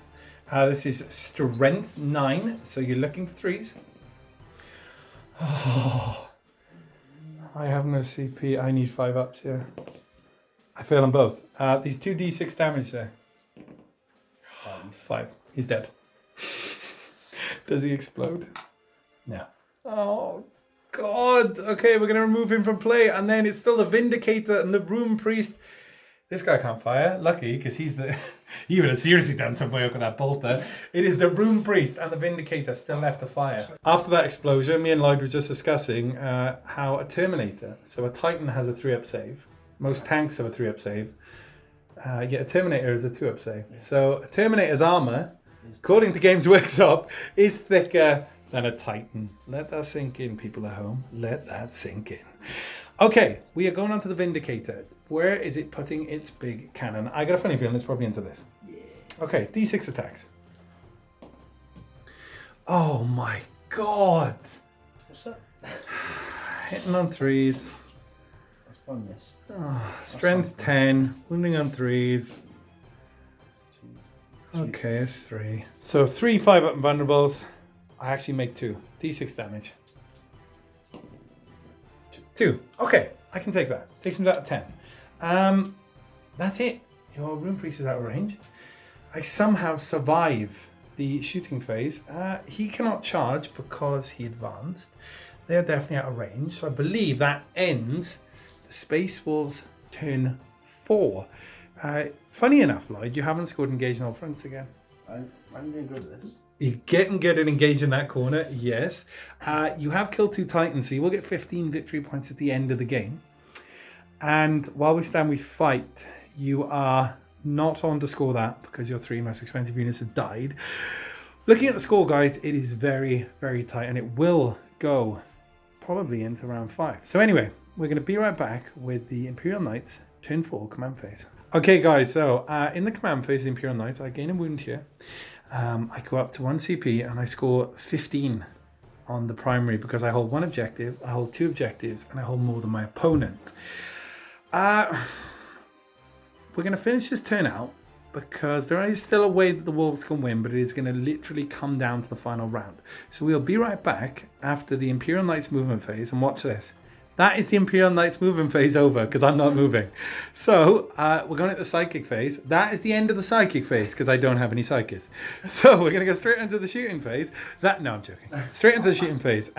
This is strength 9, so you're looking for 3s. Oh, I have no CP. I need 5 ups here. I fail on both. These 2d6 damage there. 5. He's dead. Does he explode? No. Oh. God, okay, we're going to remove him from play, and then it's still the Vindicator and the Rune Priest. This guy can't fire, lucky, because he would have seriously done some work with that bolter. It is the Rune Priest and the Vindicator still left to fire. After that explosion, me and Lloyd were just discussing how a Terminator, so a Titan has a 3-up save. Most tanks have a 3-up save. Yet a Terminator is a 2-up save. So a Terminator's armor, according to Games Workshop, is thicker than a Titan. Let that sink in, people at home. Let that sink in. Okay, we are going on to the Vindicator. Where is it putting its big cannon? I got a funny feeling it's probably into this. Yeah. Okay, D6 attacks. Oh my god. What's that? Hitting on 3s. Let's run this. Oh, strength 10. Wounding on 3s. Okay, it's 3. So 3 5-up invulnerables. I actually make 2. D6 damage. 2. Okay, I can take that. Takes him down to 10. That's it. Your Rune Priest is out of range. I somehow survive the shooting phase. He cannot charge because he advanced. They're definitely out of range. So I believe that ends the Space Wolves' turn 4. Funny enough, Lloyd, you haven't scored engage in all fronts again. I'm doing good at this. You're getting good at engaging in that corner, yes. You have killed 2 Titans, so you will get 15 victory points at the end of the game. And while we stand, we fight. You are not on to score that because your 3 most expensive units have died. Looking at the score, guys, it is very, very tight, and it will go probably into round 5. So anyway, we're going to be right back with the Imperial Knights turn 4 command phase. Okay, guys, so in the command phase, the Imperial Knights, I gain a wound here. I go up to 1 CP and I score 15 on the primary because I hold 1 objective, I hold 2 objectives, and I hold more than my opponent. We're going to finish this turn out because there is still a way that the Wolves can win, but it is going to literally come down to the final round. So we'll be right back after the Imperial Knights movement phase, and watch this. That is the Imperial Knights movement phase over because I'm not moving. So we're going into the psychic phase. That is the end of the psychic phase because I don't have any psychics. So we're going to go straight into the shooting phase. No, I'm joking. Straight into the shooting phase.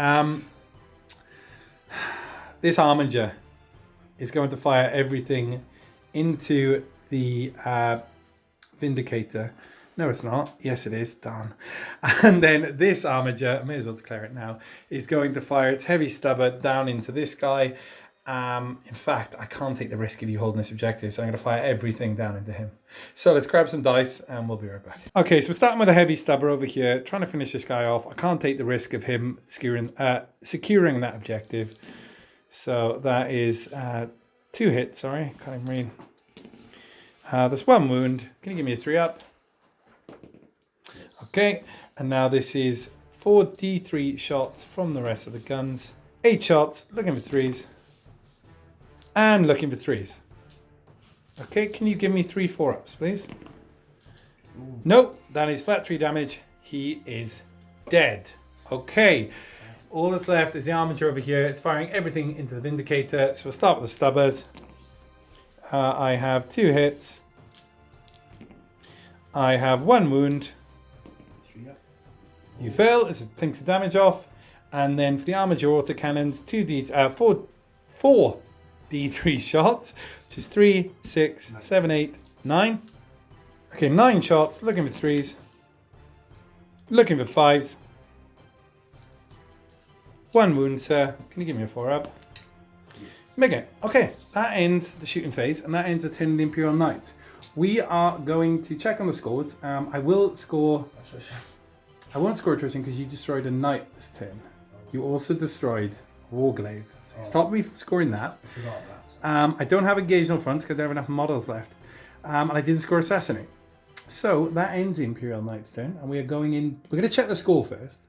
This Armiger is going to fire everything into the Vindicator. No, it's not. Yes, it is. Darn. And then this Armiger, I may as well declare it now, is going to fire its heavy stubber down into this guy. In fact, I can't take the risk of you holding this objective, so I'm going to fire everything down into him. So let's grab some dice and we'll be right back. Okay, so we're starting with a heavy stubber over here, trying to finish this guy off. I can't take the risk of him securing that objective. So that is 2 hits, sorry, can't even read. There's 1 wound. Can you give me a 3-up? Okay, and now this is 4 D3 shots from the rest of the guns. 8 shots, looking for 3s. And looking for 3s. Okay, can you give me 3 4-ups, please? Ooh. Nope, that is flat 3 damage. He is dead. Okay, all that's left is the Armiger over here. It's firing everything into the Vindicator. So we'll start with the stubbers. I have 2 hits. I have 1 wound. You fail, it thinks the damage off. And then for the Armiger autocannons, 4 D3 shots, which is 3, 6, 7, 8, 9. Okay, 9 shots, looking for 3s. Looking for 5s. 1 wound, sir. Can you give me a 4-up? Make it. Okay, that ends the shooting phase, and that ends the turn of the Imperial Knights. We are going to check on the scores. I won't score attrition because you destroyed a knight this turn. You also destroyed a Warglaive. So you stopped me from scoring that. I forgot that. I don't have engaged on fronts because I don't have enough models left. And I didn't score assassinate. So that ends the Imperial Knights turn, and we are going in. We're going to check the score first,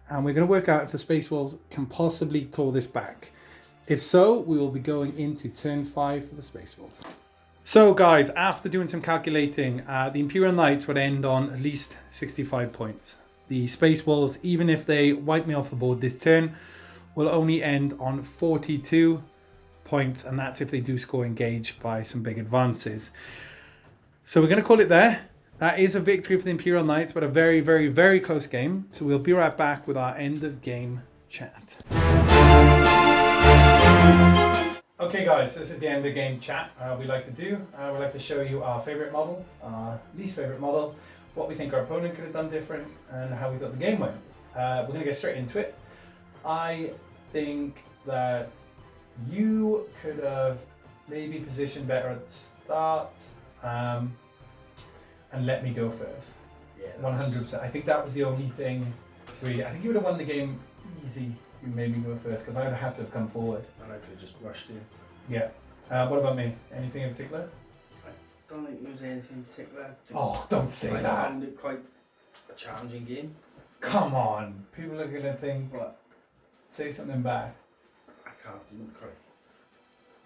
and we're going to work out if the Space Wolves can possibly claw this back. If so, we will be going into turn 5 for the Space Wolves. So guys, after doing some calculating, the Imperial Knights would end on at least 65 points. The Space Wolves, even if they wipe me off the board this turn, will only end on 42 points, and that's if they do score engage by some big advances. So we're going to call it there. That is a victory for the Imperial Knights, but a very, very, very close game. So we'll be right back with our end of game chat. Okay guys, this is the end of game chat we like to do. We like to show you our favourite model, our least favourite model, what we think our opponent could have done different, and how we thought the game went. We're going to get straight into it. I think that you could have maybe positioned better at the start and let me go first. Yeah, 100%. I think that was the only thing. Really, I think you would have won the game easy. You made me go first because I would have had to have come forward. And I could have just rushed in. Yeah. What about me? Anything in particular? I don't think there was anything in particular. Oh, don't say I that. found it quite a challenging game. Come on. People are going to think, What? say something bad. I can't do it quite.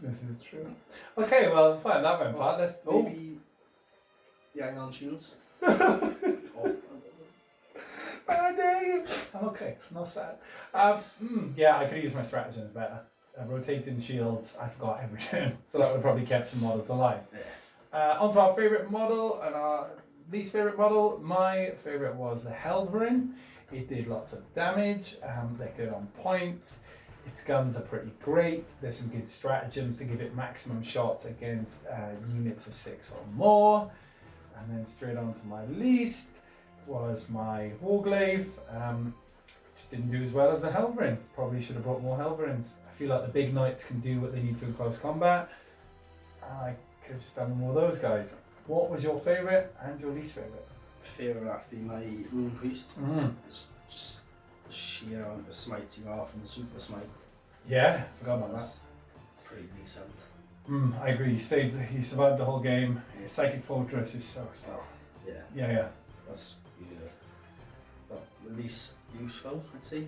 This is true. Okay, well, fine. That went far. Let's. Maybe the Iron Shields. I'm okay, I'm not sad. Yeah, I could use my stratagems better. Rotating shields, I forgot every turn, so that would have probably kept some models alive. On to our favourite model and our least favourite model. My favourite was the Helverin. It did lots of damage, they're good on points, its guns are pretty great, there's some good stratagems to give it maximum shots against units of 6 or more. And then straight on to my least was my Warglaive. Just didn't do as well as the Helverin. Probably should have brought more Helverins. I feel like the big knights can do what they need to in close combat. I could have just done more of those guys. What was your favourite and your least favourite? Favourite would have to be my Rune Priest. It's just sheer amount of smites you are from the Super Smite. Yeah, forgot about that. Pretty decent. I agree. He survived the whole game. His Psychic Fortress is so strong. Yeah. That's really good. But the least useful, I'd say,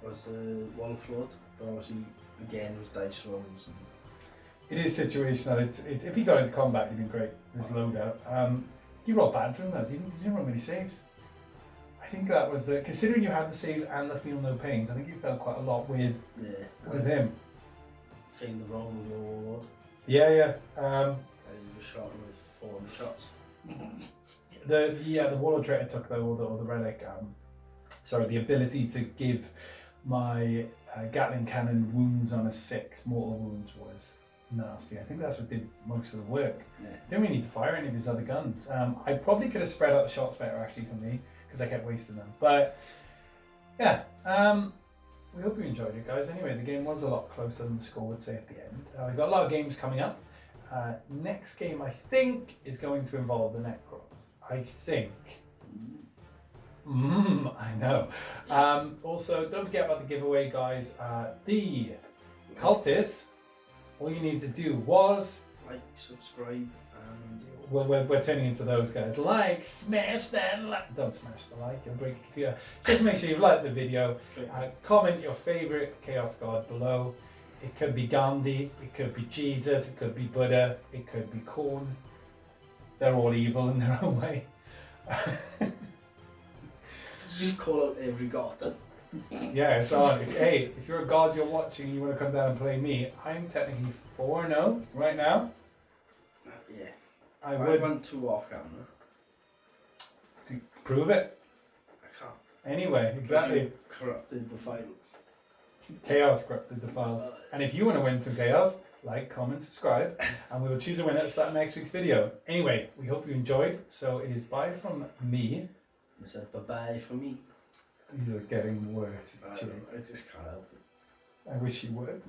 was the Wall Flood. But obviously, again, it was dice rolls. And it is situational. It's if he got into combat, he'd been great. This loadout. You rolled bad for him though. You didn't roll many saves. I think that was considering you had the saves and the feel no pains. I think you felt quite a lot with him. Feigned the roll with your Warlord. Yeah. And you were shot him with 400 shots. The Warlord trait I took though, or the relic. The ability to give my Gatling cannon wounds on a 6, mortal wounds, was nasty. I think that's what did most of the work. Didn't really need to fire any of his other guns. I probably could have spread out the shots better actually for me, because I kept wasting them. But yeah, we hope you enjoyed it, guys. Anyway, the game was a lot closer than the score would say at the end. We've got a lot of games coming up. Next game, I think, is going to involve the Necrons. I think. I know. Also, don't forget about the giveaway, guys. The Cultists, all you need to do was like, subscribe, and we're turning into those guys. Like, smash that like. Don't smash the like, you'll break your computer. Just make sure you've liked the video. Comment your favourite Chaos God below. It could be Gandhi, it could be Jesus, it could be Buddha, it could be Korn. They're all evil in their own way. Just call out every god then. Yeah, it's on. If you're a god you're watching and you want to come down and play me, I'm technically 4-0 right now. Yeah. I went 2 off camera. To prove it? I can't. Anyway, exactly. You corrupted the files. Chaos corrupted the files. And if you want to win some chaos, like, comment, subscribe, and we will choose a winner at the start of next week's video. Anyway, we hope you enjoyed. So it is bye from me. I said bye-bye for me. These are getting worse. I just can't help it. I wish you would.